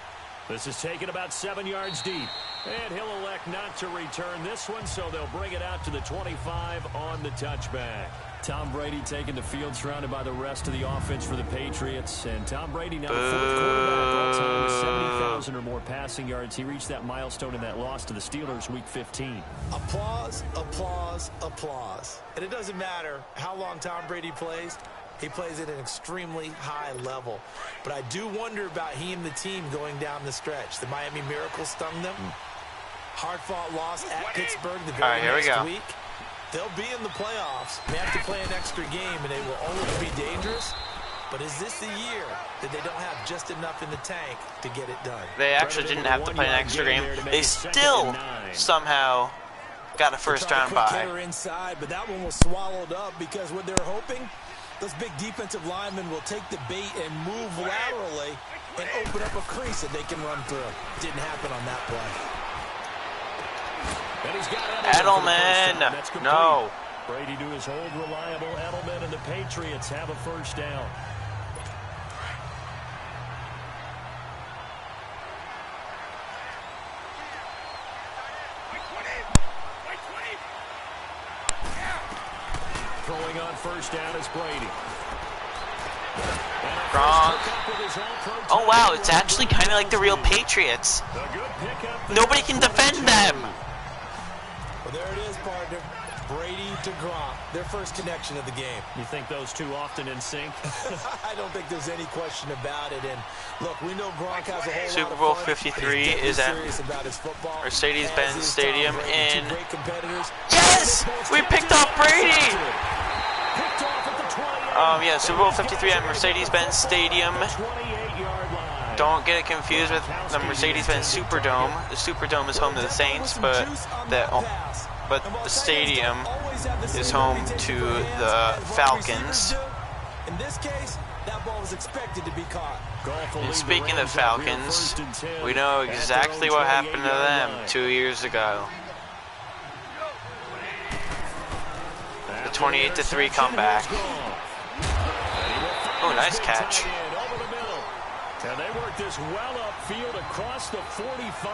This is taken about 7 yards deep, and he'll elect not to return this one, so they'll bring it out to the 25 on the touchback. Tom Brady taking the field, surrounded by the rest of the offense for the Patriots. And Tom Brady now the 4th quarterback all-time with 70,000 or more passing yards. He reached that milestone in that loss to the Steelers Week 15. Applause, applause, applause. And it doesn't matter how long Tom Brady plays. He plays at an extremely high level. But I do wonder about he and the team going down the stretch. The Miami Miracle stung them. Hard-fought loss at Pittsburgh the very next week. They'll be in the playoffs. They have to play an extra game, and they will always be dangerous. But is this the year that they don't have just enough in the tank to get it done? They actually didn't have to play an extra game. They still somehow got a first-round bye. Inside, but that one was swallowed up because what they're hoping, those big defensive linemen will take the bait and move laterally and open up a crease that they can run through. Didn't happen on that play. And he's got Edelman. No. Brady to his old reliable Edelman, and the Patriots have a first down. Throwing on first down is Brady. Wrong. Oh wow, it's actually kind of like the real Patriots. The good Nobody can defend them. Well, there it is, partner. Brady to Gronk, their first connection of the game. You think those two often in sync? I don't think there's any question about it. And look, we know Gronk has a whole Super lot Bowl of fun. 53 is at Mercedes-Benz Stadium in... Yes! We picked off Brady! Yeah, Super Bowl 53 at Mercedes-Benz Stadium. Don't get it confused with the Mercedes-Benz Superdome. The Superdome is home to the Saints, but the stadium is home to the Falcons. In this case, that ball was expected to be caught. And speaking of Falcons, we know exactly what happened to them 2 years ago. The 28-3 comeback. Oh, nice catch. And they work this well upfield across the 45.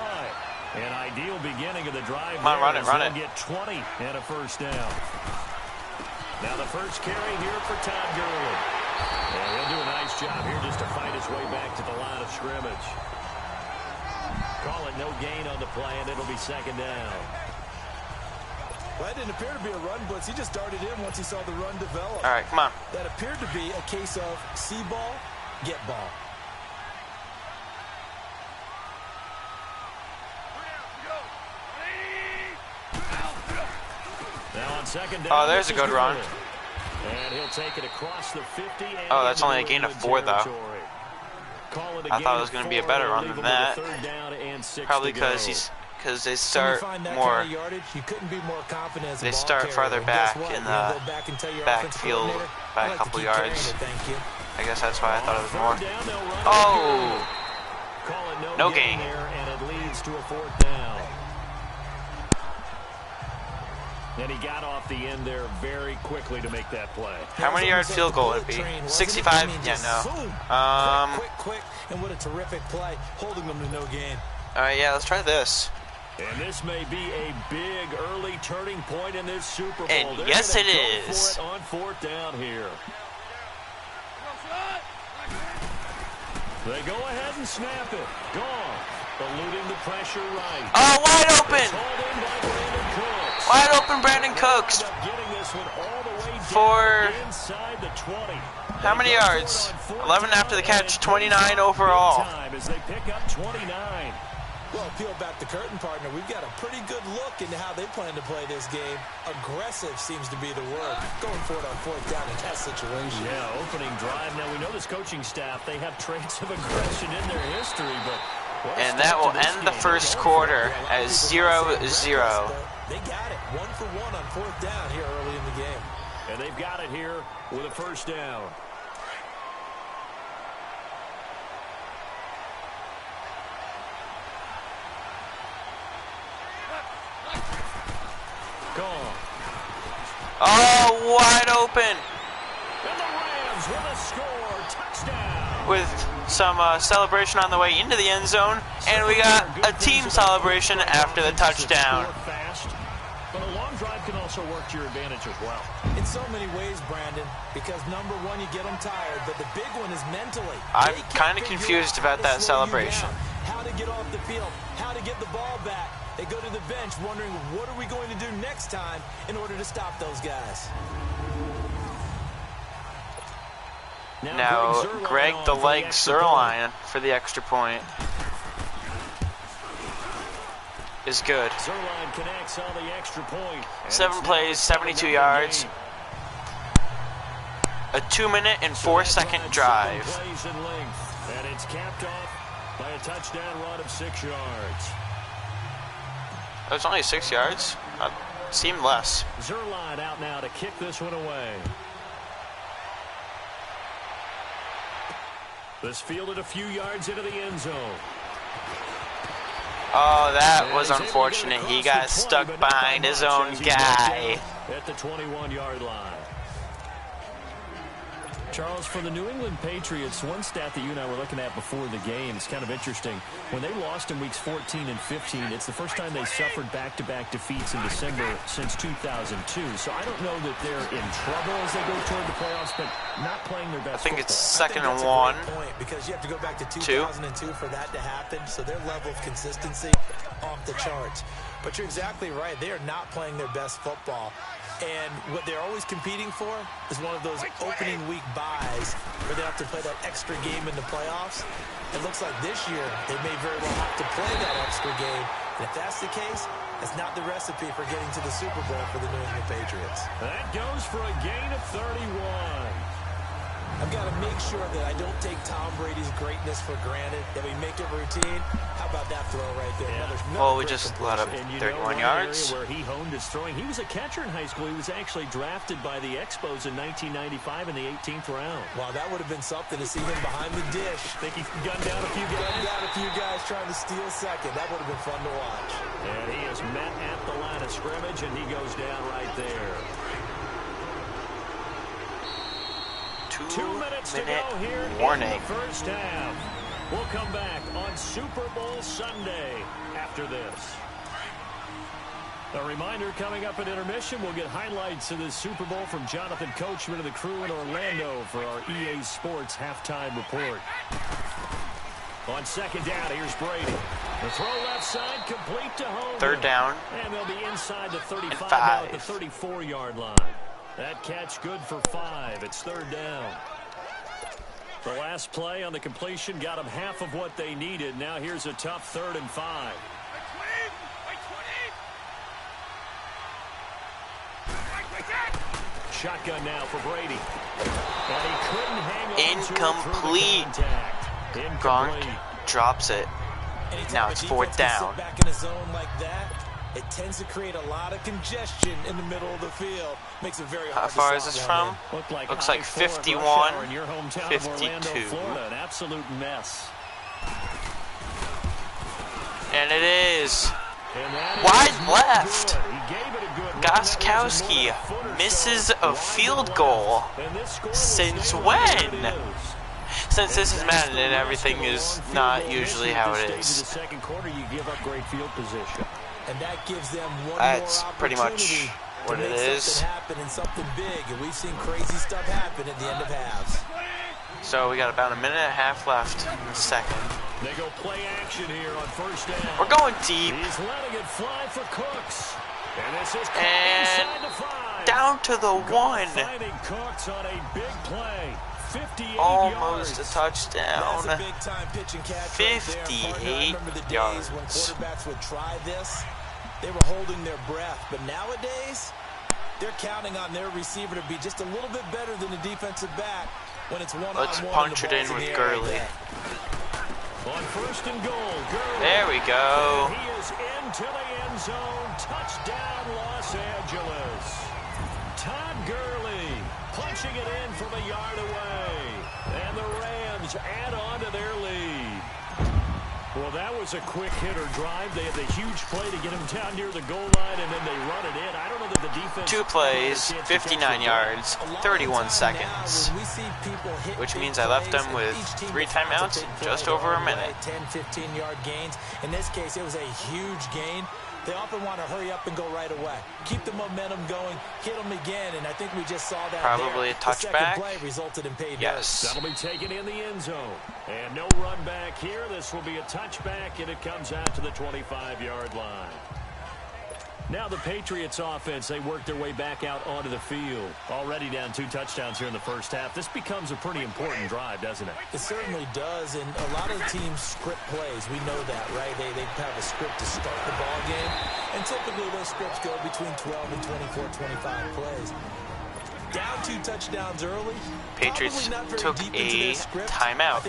An ideal beginning of the drive. Come on, run it, run it. Get 20 and a first down. Now the first carry here for Todd Gurley. And he'll do a nice job here just to fight his way back to the line of scrimmage. Call it no gain on the play, and it'll be second down. Well, that didn't appear to be a run blitz. He just darted in once he saw the run develop. All right, come on. That appeared to be a case of see ball, get ball. Now on second down, oh, there's a good run. And he'll take it across the 50. Oh, that's only a gain of 4, though. I thought it was going to be a better run than that. Probably because they start more. They start farther back in the backfield by a couple yards. I guess that's why I thought it was more. Oh, no gain. And it leads to a fourth down. And he got off the end there very quickly to make that play. How many yard field goal would it be? 65? Yeah, no. Quick, and what a terrific play, holding them to no gain. All right, yeah, let's try this. And this may be a big early turning point in this Super Bowl. And yes, it is. On fourth down here. They go ahead and snap it. Gone. Eluding the pressure right. Oh, wide open. Wide open Brandon Cooks. For how many yards? 11 after the catch, 29 overall. As they pick up 29. Well, peel back the curtain, partner. We've got a pretty good look into how they plan to play this game. Aggressive seems to be the word. Going for it on fourth down in that situation. Yeah, opening drive. Now, we know this coaching staff, they have traits of aggression in their history, but... And that will end the first quarter as 0-0. They got it. 1 for 1 on fourth down here early in the game. And they've got it here with a first down. Gone. Oh, wide open. And the Rams with a score. Touchdown. With some celebration on the way into the end zone, and we got a team celebration after the touchdown. But a long drive can also work to your advantage as well. In so many ways, Brandon, because number one, you get them tired, but the big one is mentally. I'm kind of confused about that celebration. How to get off the field, how to get the ball back. They go to the bench wondering, what are we going to do next time in order to stop those guys? Now, Greg the Leg Zerline for the extra point is good. 7 plays, 72 yards. A 2-minute and 4-second drive. And it's capped off by a touchdown run of 6 yards. That was only 6 yards? Seemed less. Zerline out now to kick this one away. This fielded a few yards into the end zone. Oh, that was unfortunate. He got stuck behind his own guy. At the 21-yard line. Charles, for the New England Patriots, one stat that you and I were looking at before the game is kind of interesting. When they lost in weeks 14 and 15, it's the first time they suffered back-to-back defeats in December since 2002. So I don't know that they're in trouble as they go toward the playoffs, but not playing their best I think football. it's second and one. 1. Because you have to go back to 2002 for that to happen. So their level of consistency off the charts. But you're exactly right. They are not playing their best football. And what they're always competing for is one of those opening week buys where they have to play that extra game in the playoffs. It looks like this year they may very well have to play that extra game. And if that's the case, that's not the recipe for getting to the Super Bowl for the New England Patriots. That goes for a gain of 31. I've got to make sure that I don't take Tom Brady's greatness for granted, that we make it routine. How about that throw right there? Yeah. Well, we just let up 31 yards. Where he honed his throwing. He was a catcher in high school. He was actually drafted by the Expos in 1995 in the 18th round. Wow, that would have been something to see him behind the dish. Think he gunned down a few guys? Gunned down a few guys trying to steal second. That would have been fun to watch. And he is met at the line of scrimmage, and he goes down right there. 2 minutes to go here warning. in the first half. We'll come back on Super Bowl Sunday after this. A reminder, coming up at intermission, we'll get highlights of this Super Bowl from Jonathan Coachman and the crew in Orlando for our EA Sports halftime report. On second down, here's Brady. The throw left side, complete to Hogan. Third down. And they'll be inside the 35, now at the 34-yard line. That catch good for 5. It's third down. The last play on the completion got them half of what they needed. Now here's a tough 3rd and 5. Shotgun now for Brady. And he couldn't hang on Incomplete. to it. Incomplete. Gronk drops it. Now it's 4th down. Back in a zone like that, it tends to create a lot of congestion in the middle of the field. Makes it very hard. How far is this from? Looks like 51, 52. Florida, an absolute mess. And it is wide left. Gostkowski misses a field goal. Since when? Since this is Madden and everything is not usually how it is. The second quarter, you give up great field position. And that gives them one That's more pretty much what it is. Something happen and something big, and we've seen crazy stuff happen at the end of halves. So we got about a minute and a half left in the second. They go play action here on first down. We're going deep. He's letting it fly for Cooks. And this is and inside the 5. Down to the 1. Finding Cooks on a big play. 58 Almost yards. a touchdown. That's a big time pitch and catch 58 right there. I remember the days yards. when quarterbacks would try this. They were holding their breath. But nowadays, they're counting on their receiver to be just a little bit better than the defensive back when it's one-on-one. Let's punch it in with Gurley. On first and goal, Gurley. There we go. And he is into the end zone. Touchdown, Los Angeles. Todd Gurley punching it in from a yard away. And the Rams add on to their lead. Well, that was a quick hitter drive. They had the huge play to get him down near the goal line, and then they run it in. I don't know that the defense... 2 plays, 59 yards, 31 seconds. Which means I left them with 3 timeouts, just over a minute. 10, 15-yard gains. In this case, it was a huge gain. They often want to hurry up and go right away. Keep the momentum going, hit them again, and I think we just saw that. Probably there. a touchback. The second play resulted in pay dirt. Yes. That'll be taken in the end zone. And no run back here. This will be a touchback, and it comes out to the 25-yard line. Now the Patriots offense, they work their way back out onto the field. Already down 2 touchdowns here in the first half. This becomes a pretty important drive, doesn't it? It certainly does, and a lot of the teams script plays. We know that, right? They have a script to start the ball game, and typically those scripts go between 12 and 24, 25 plays. Down 2 touchdowns early. Patriots took a timeout.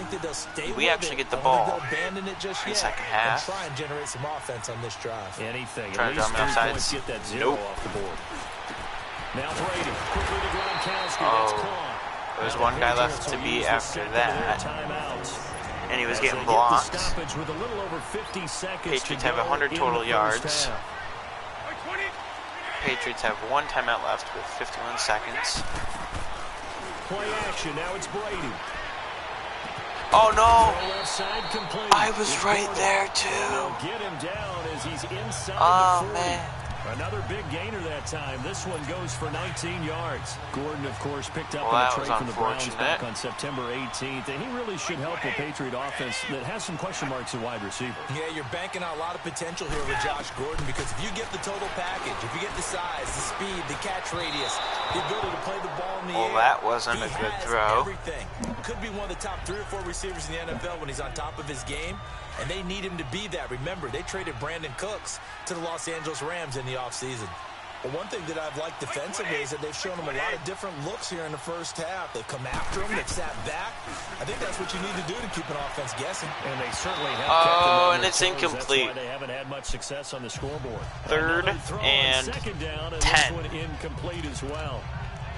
We actually get the ball in the second half. Try and generate some offense on this drive. Anything. Trying to draw me offsides. Get that 0 off the board. Now Brady quickly to Gronkowski. That's caught. There's one guy left to beat after that. And he was getting blocked. With a little over 50 seconds Patriots have 100 total yards. Patriots have 1 timeout left with 51 seconds. Play action. Now it's Brady. Oh no! Left side complete. I was right there too. Get him down as he's inside Oh the 40. man. Another big gainer that time. This one goes for 19 yards. Gordon, of course, picked up Well, in that the was trade from the Browns unfortunate. back on September 18th, and he really should help a Patriot offense that has some question marks at wide receiver. Yeah, you're banking on a lot of potential here with Josh Gordon because if you get the total package, if you get the size, the speed, the catch radius, the ability to play the ball in the air. Well, that wasn't a good throw. Everything. Could be one of the top 3 or 4 receivers in the NFL when he's on top of his game, and they need him to be that. Remember, they traded Brandon Cooks to the Los Angeles Rams in the offseason. But one thing that I've liked defensively is that they've shown him a lot of different looks here in the first half. They've come after him. They've sat back. I think that's what you need to do to keep an offense guessing. And they certainly have and it's incomplete. That's why they haven't had much success on the scoreboard. 3rd and second down, and 10. this one incomplete as well.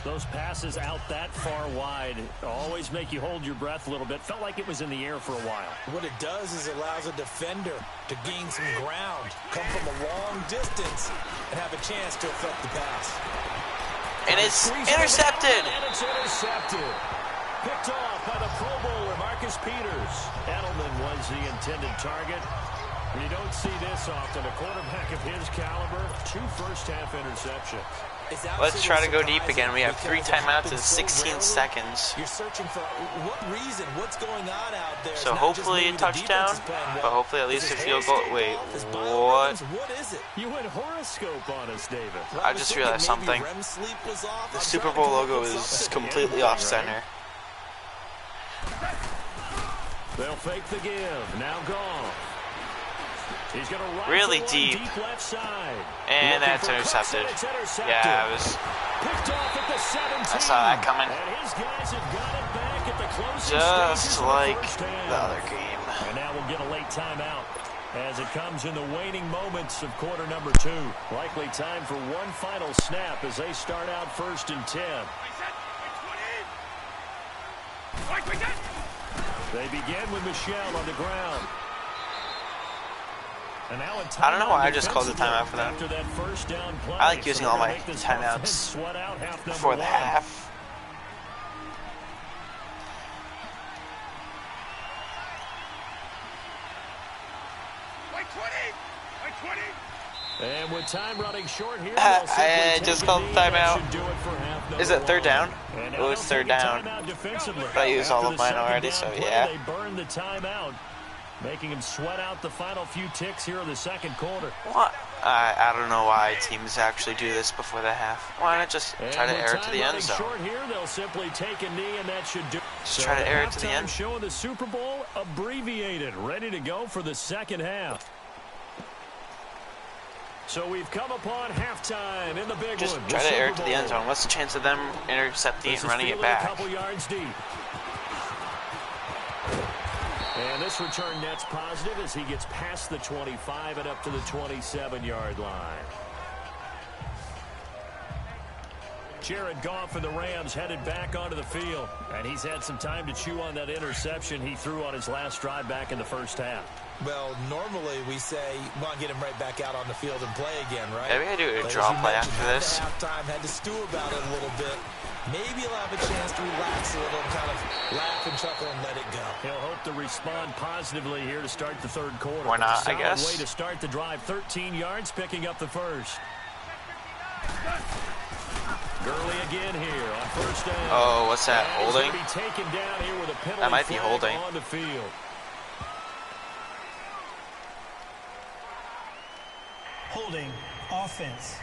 Those passes out that far wide always make you hold your breath a little bit. Felt like it was in the air for a while. What it does is it allows a defender to gain some ground, come from a long distance, and have a chance to affect the pass. And it's intercepted. And it's intercepted. Picked off by the Pro Bowler, Marcus Peters. Edelman was the intended target. You don't see this often. A quarterback of his caliber, 2 first-half interceptions. Let's try to go deep again. We have 3 timeouts in 16 seconds. You're searching for what reason, what's going on out there. So hopefully a touchdown, but hopefully at least a field goal. Wait, what? What is it? You went horoscope on us, David. I just realized something. The Super Bowl logo is completely off center. They'll fake the give. Now gone. He's going to really deep left side. And that's intercepted. Yeah, I saw that coming. And his guys have got it back at the just like the other game. And now we'll get a late timeout as it comes in the waning moments of quarter number 2. Likely time for one final snap as they start out 1st and 10. They begin with Michelle on the ground. And now I don't know why I just called the timeout for them. I like using all my timeouts before the half. And with time running short here, I just called the timeout. Is it 3rd down? It was 3rd down. But I used all of mine already, so yeah. They burned the timeout, making him sweat out the final few ticks here in the second quarter. What? I don't know why teams actually do this before the half. Why not just try to air it to the end zone? Short here, they'll simply take a knee, and that should do. Just try to air it to the end. Showing the Super Bowl abbreviated, ready to go for the second half. So we've come upon halftime in the big one. Just try to air it to the end zone. What's the chance of them intercepting and running it back? A couple yards deep. And this return net's positive as he gets past the 25 and up to the 27-yard line. Jared Goff and the Rams headed back onto the field. And he's had some time to chew on that interception he threw on his last drive back in the first half. Well, normally we say, well, get him right back out on the field and play again, right? Maybe I do a draw play after this. Halftime, had to stew about it a little bit. Maybe he'll have a chance to relax a little and kind of laugh and chuckle and let it go. He'll hope to respond positively here to start the third quarter. Why not, I guess. Way to start the drive, 13 yards, picking up the first. Gurley again here on 1st down. Oh, what's that, holding? Be taken down here with a penalty that might be holding. On the field. Holding offense.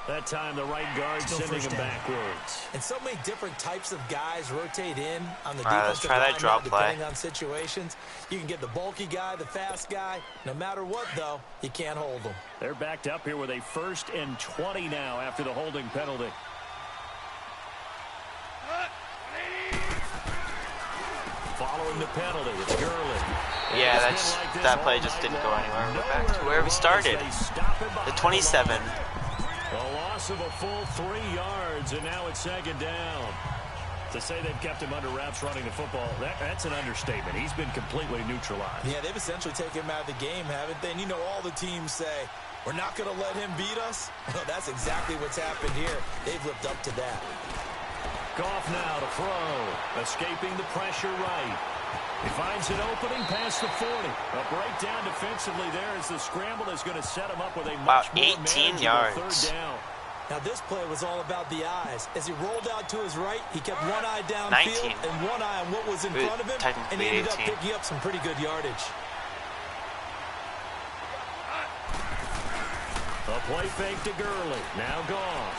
That time the right guard sending him backwards. And so many different types of guys rotate in on the let's defensive try that line draw now, play. depending on situations. You can get the bulky guy, the fast guy. No matter what, though, you can't hold them. They're backed up here with a 1st and 20 now after the holding penalty. Following the penalty, it's Gurley. Yeah, that play just didn't go anywhere. We're back to where we started. The 27. A loss of a full 3 yards, and now it's 2nd down. To say they've kept him under wraps running the football, that's an understatement. He's been completely neutralized. Yeah, they've essentially taken him out of the game, haven't they? And you know all the teams say, We're not going to let him beat us? Well, that's exactly what's happened here. They've lived up to that. Goff now to throw. Escaping the pressure right. He finds an opening past the 40. A breakdown defensively there as the scramble is going to set him up with a much more 18 yards. third down. Now, this play was all about the eyes. As he rolled out to his right, he kept one eye downfield 19. and one eye on what was in front of him, and he ended up picking up some pretty good yardage. A play fake to Gurley. Now Goff.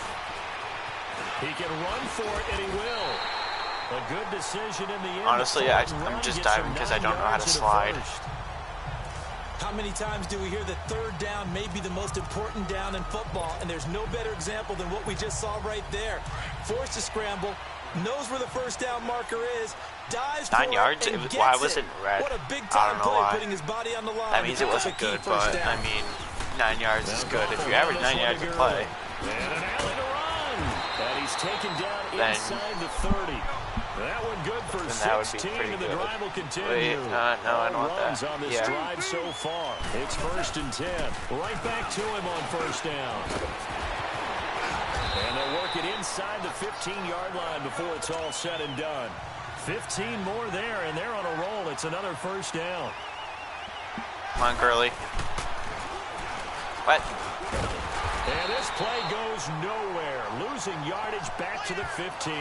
He can run for it, and he will. A good decision in the end. Honestly, I'm just diving because I don't know how to slide. How many times do we hear that third down may be the most important down in football, and there's no better example than what we just saw right there. Forced to scramble, knows where the first down marker is, dives 9 for yards? it, and Why gets was it red? What a big I time don't know play, why. putting his body on the line. That means it wasn't good, but I mean, 9 yards is good. If you average 9 yards a play, and an alley to run. And he's taken down inside the 30. That one good for 16, and the drive will continue. Wait, no, I don't want runs that. on this drive so far. It's 1st and 10. Right back to him on 1st down. And they'll work it inside the 15-yard line before it's all said and done. 15 more there, and they're on a roll. It's another 1st down. Come on, Gurley. What? And this play goes nowhere. Losing yardage back to the 15.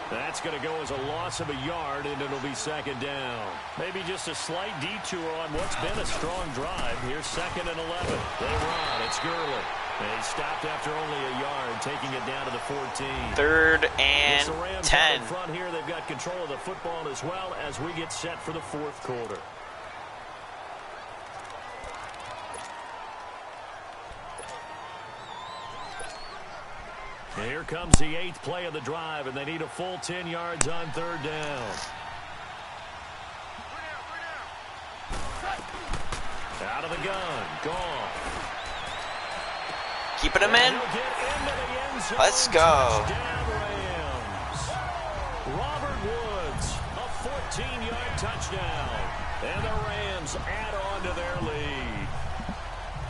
That's going to go as a loss of a yard, and it'll be 2nd down. Maybe just a slight detour on what's been a strong drive. Here's 2nd and 11. They run. It's Gurley. And he stopped after only a yard, taking it down to the 14. 3rd and 10. In front here, they've got control of the football as well as we get set for the 4th quarter. Here comes the 8th play of the drive, and they need a full 10 yards on 3rd down. Out of the gun. Gone. Keeping him in. Let's go. Robert Woods, a 14-yard touchdown. And the Rams add on to their lead.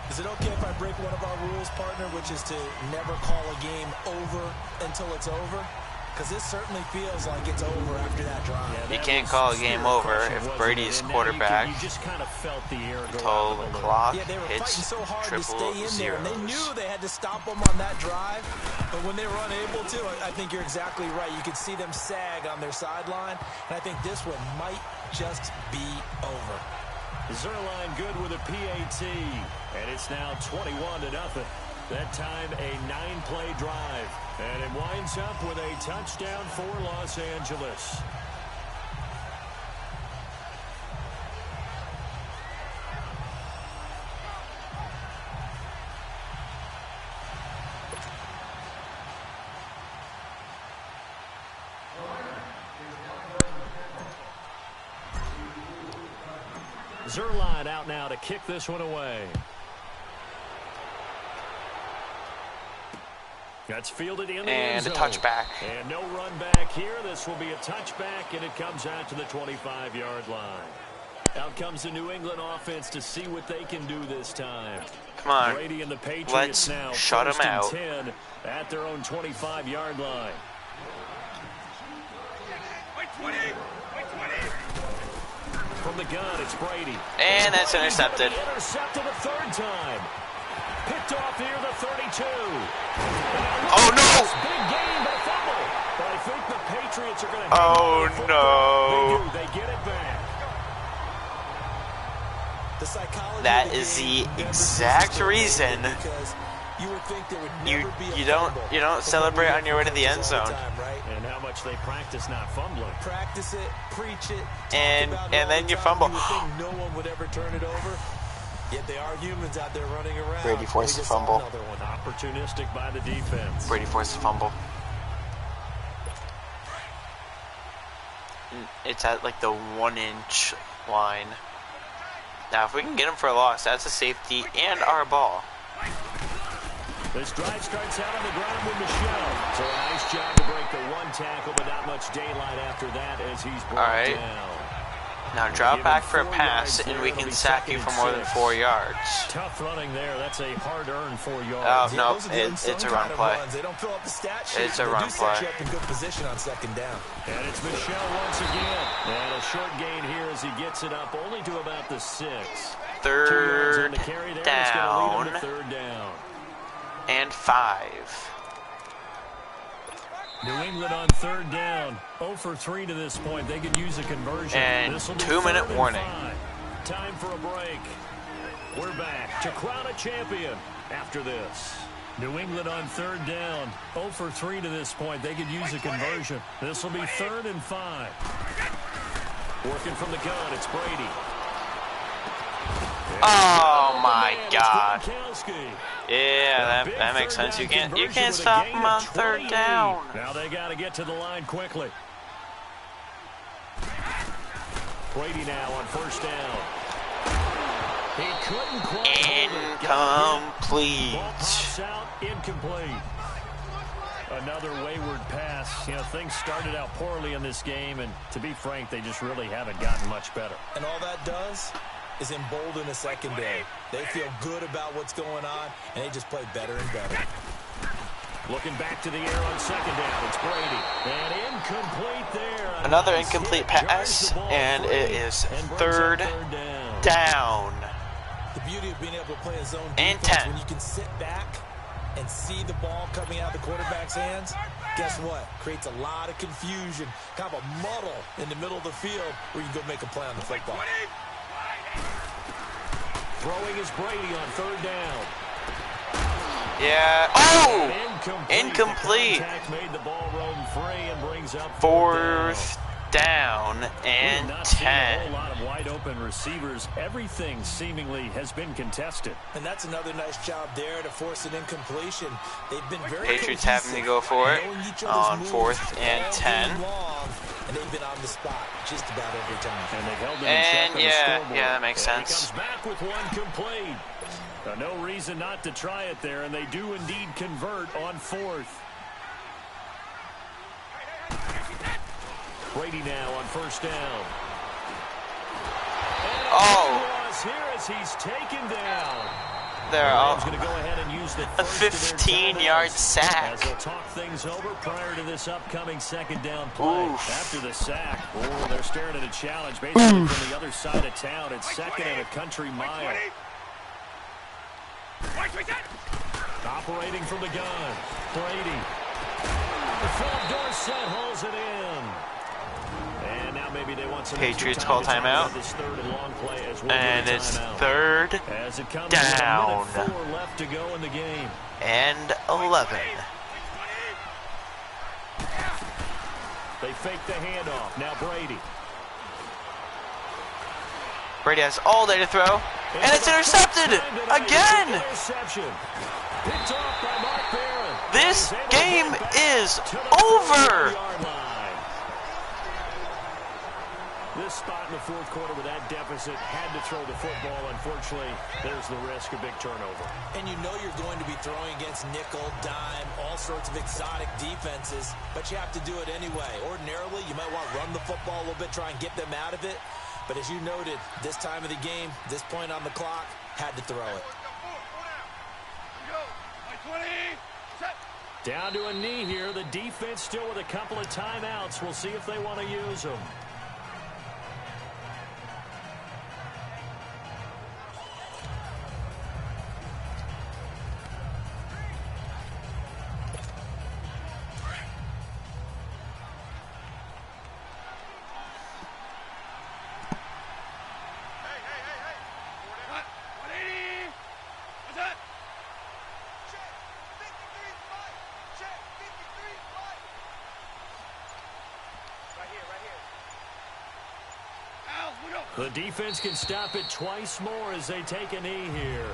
Is it okay if I break one of our rules, partner, which is to never call a game over until it's over? Because this certainly feels like it's over after that drive. You can't call a game over if Brady's quarterback You just kind of felt the air go until the clock Yeah, they were fighting hits so hard to stay in there, and they zeros. knew they had to stop them on that drive. But when they were unable to, I think you're exactly right. You could see them sag on their sideline, and I think this one might just be over. Zerline good with a PAT, and it's now 21-0. That time a 9-play drive, and it winds up with a touchdown for Los Angeles. Zerline out now to kick this one away. That's fielded in the end zone. And a touchback. And no run back here. This will be a touchback, and it comes out to the 25-yard line. Out comes the New England offense to see what they can do this time. Come on. Brady and the Patriots Let's now shut them out. 10 at their own 25-yard line. From the gun, it's Brady. And that's intercepted. Intercepted a 3rd time. Picked off here, the 32. Oh, no! Big game, but a fumble. But I think the Patriots are going to Oh, no. They get it back. The psychology That of the is game the exact reason because you would think there would you never be a you don't fumble. celebrate on your way to the end zone. Right? And how much they practice not fumbling. Practice it, preach it, talk And about it all then the you time. fumble. You would think no one would ever turn it over. Yet they are humans out there running around. Brady forced We the just saw fumble. another one. Opportunistic by the defense. Brady forced the fumble. It's at like the 1-inch line. Now, if we can get him for a loss, that's a safety and our ball. This drive starts out on the ground with Michelle. So a nice job to break the one tackle, but not much daylight after that as he's brought down. Now drop back for a pass, and we can sack you for more than 4 yards. Tough running there. That's a hard-earned 4 yards. Oh, no, it's a run play. They don't fill up the stat sheet. It's a run play. Set you up in good position on second down. And it's Michelle once again. And a short gain here as he gets it up only to about the 6. Third down. Third down. And 5. New England on third down. 0 for 3 to this point. They could use a conversion. And 2-minute warning. Time for a break. We're back to crown a champion after this. New England on third down. 0 for 3 to this point. They could use a conversion. This will be 3rd and 5. Working from the gun, it's Brady. Oh my God. Yeah, that makes sense. You can't stop him on third down. Now they got to get to the line quickly. Brady now on first down. He couldn't quite incomplete. Ball pops out, incomplete. Another wayward pass. You know, things started out poorly in this game, and to be frank, they just really haven't gotten much better. And all that does is embolden the secondary. They feel good about what's going on, and they just play better and better. Looking back to the air on second down, it's Brady. And incomplete there. Another incomplete pass, and it is third down. The beauty of being able to play a zone and defense 10. when you can sit back and see the ball coming out of the quarterback's hands, guess what? Creates a lot of confusion, kind of a muddle in the middle of the field where you can go make a play on the football. Throwing is Brady on third down. Yeah. Oh! Incomplete. Made the ball roam free and brings up 4th down and 10. A whole lot of wide open receivers. Everything seemingly has been contested. And that's another nice job there to force an incompletion. They've been very Patriots having to go for it on 4th and 10. And they've been on the spot just about every time. And they've held them in check on the scoreboard. Yeah, that makes sense. He comes back with one complete. No reason not to try it there, and they do indeed convert on 4th. Brady now on first down. Oh. Here as he's taken down. They're all going to go ahead and use the a 15-yard sack. As they'll talk things over prior to this upcoming second down play. Oof. After the sack, they're staring at a challenge basically from the other side of town. It's 2nd and a country mile. Operating from the gun, Brady. Philip Dorsett holds it in. And now maybe they want some Patriots call timeout. And it's third down. 4 left to go in the game. And 11. They fake the handoff. Now Brady. Brady has all day to throw. And it's intercepted again. This game is over. This spot in the 4th quarter with that deficit had to throw the football. Unfortunately, there's the risk of big turnover. And you know you're going to be throwing against nickel, dime, all sorts of exotic defenses, but you have to do it anyway. Ordinarily, you might want to run the football a little bit, try and get them out of it. But as you noted, this time of the game, this point on the clock, had to throw it. Down to a knee here. The defense still with a couple of timeouts. We'll see if they want to use them. The defense can stop it twice more as they take a knee here.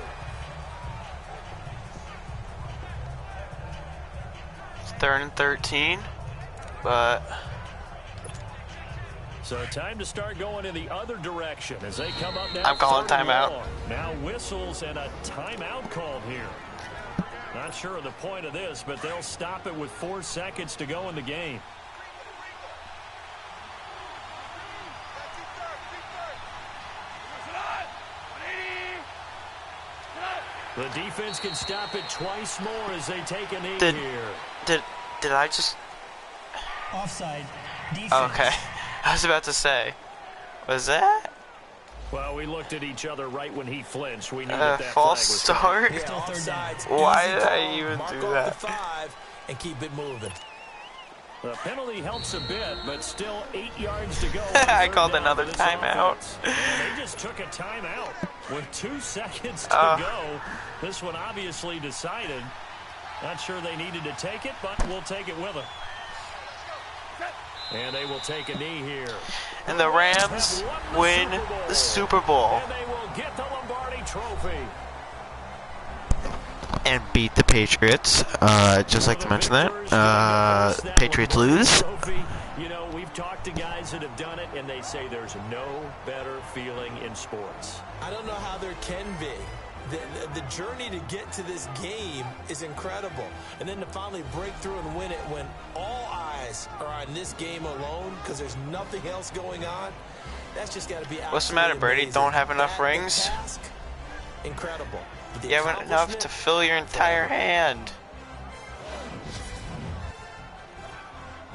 It's 3rd and 13, but so time to start going in the other direction as they come up now. I'm calling timeout. Now whistles and a timeout called here. Not sure of the point of this, but they'll stop it with 4 seconds to go in the game. The defense can stop it twice more as they take a knee here. Did I just... Offside. Defense. Okay. I was about to say. Was that? Well, we looked at each other right when he flinched. We knew that false start? Yeah, offsides. Why Easy did I call. even Mark do off that? the 5 and keep it moving. The penalty helps a bit, but still 8 yards to go. I called another timeout. And they just took a timeout with 2 seconds to go. This one obviously decided. Not sure they needed to take it, but we'll take it with them. And they will take a knee here. And the Rams win the Super Bowl. And they will get the Lombardi Trophy. And beat the Patriots. Just like to mention that. Patriots lose. You know, we've talked to guys that have done it, and they say there's no better feeling in sports. I don't know how there can be. The journey to get to this game is incredible. And then to finally break through and win it when all eyes are on this game alone because there's nothing else going on, that's just got to be absolutely What's the matter, Brady? amazing. Don't have enough That rings? task, incredible. But the You haven't enough to fill your entire hand.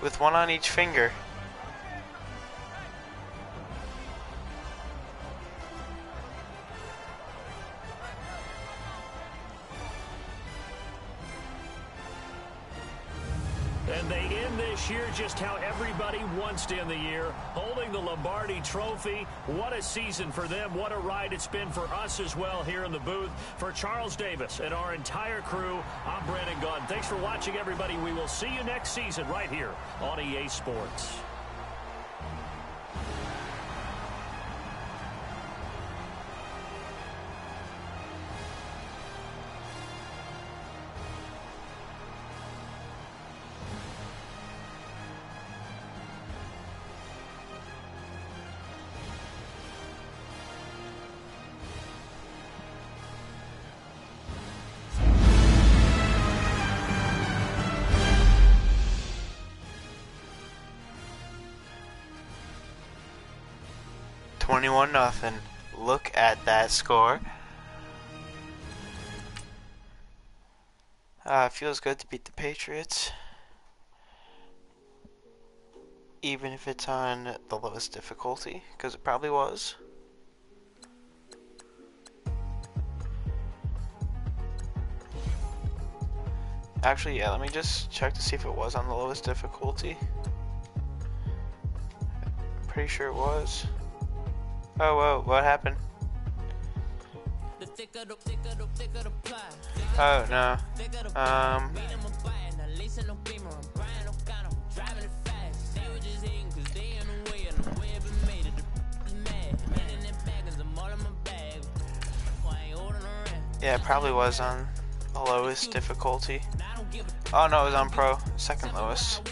With one on each finger. And they end this year just how everybody wants to end the year, holding the Lombardi Trophy. What a season for them. What a ride it's been for us as well here in the booth. For Charles Davis and our entire crew, I'm Brandon Gaudin. Thanks for watching, everybody. We will see you next season right here on EA Sports. $21-0. Look at that score. Feels good to beat the Patriots. Even if it's on the lowest difficulty, because it probably was. Actually, yeah, let me just check to see if it was on the lowest difficulty. Pretty sure it was. Oh, whoa, what happened? Oh, no. Yeah, it probably was on the lowest difficulty. Oh, no, it was on pro. Second lowest.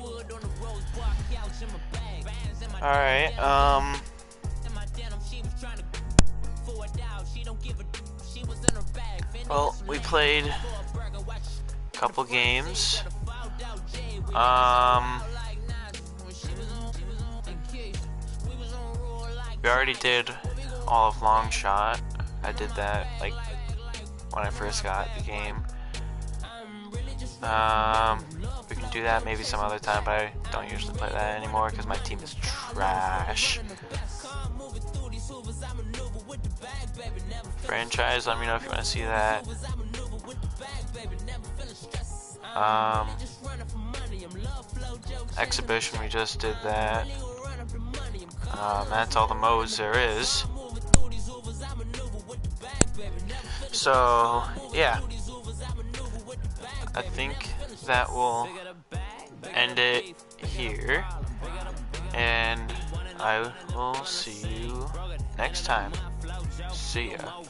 Alright, well, we played a couple games. We already did all of Long Shot. I did that like when I first got the game. We can do that maybe some other time, but I don't usually play that anymore because my team is trash. Franchise, let me know if you want to see that. Exhibition, we just did that. That's all the modes there is. So, yeah. I think that will end it here. And I will see you next time. See ya.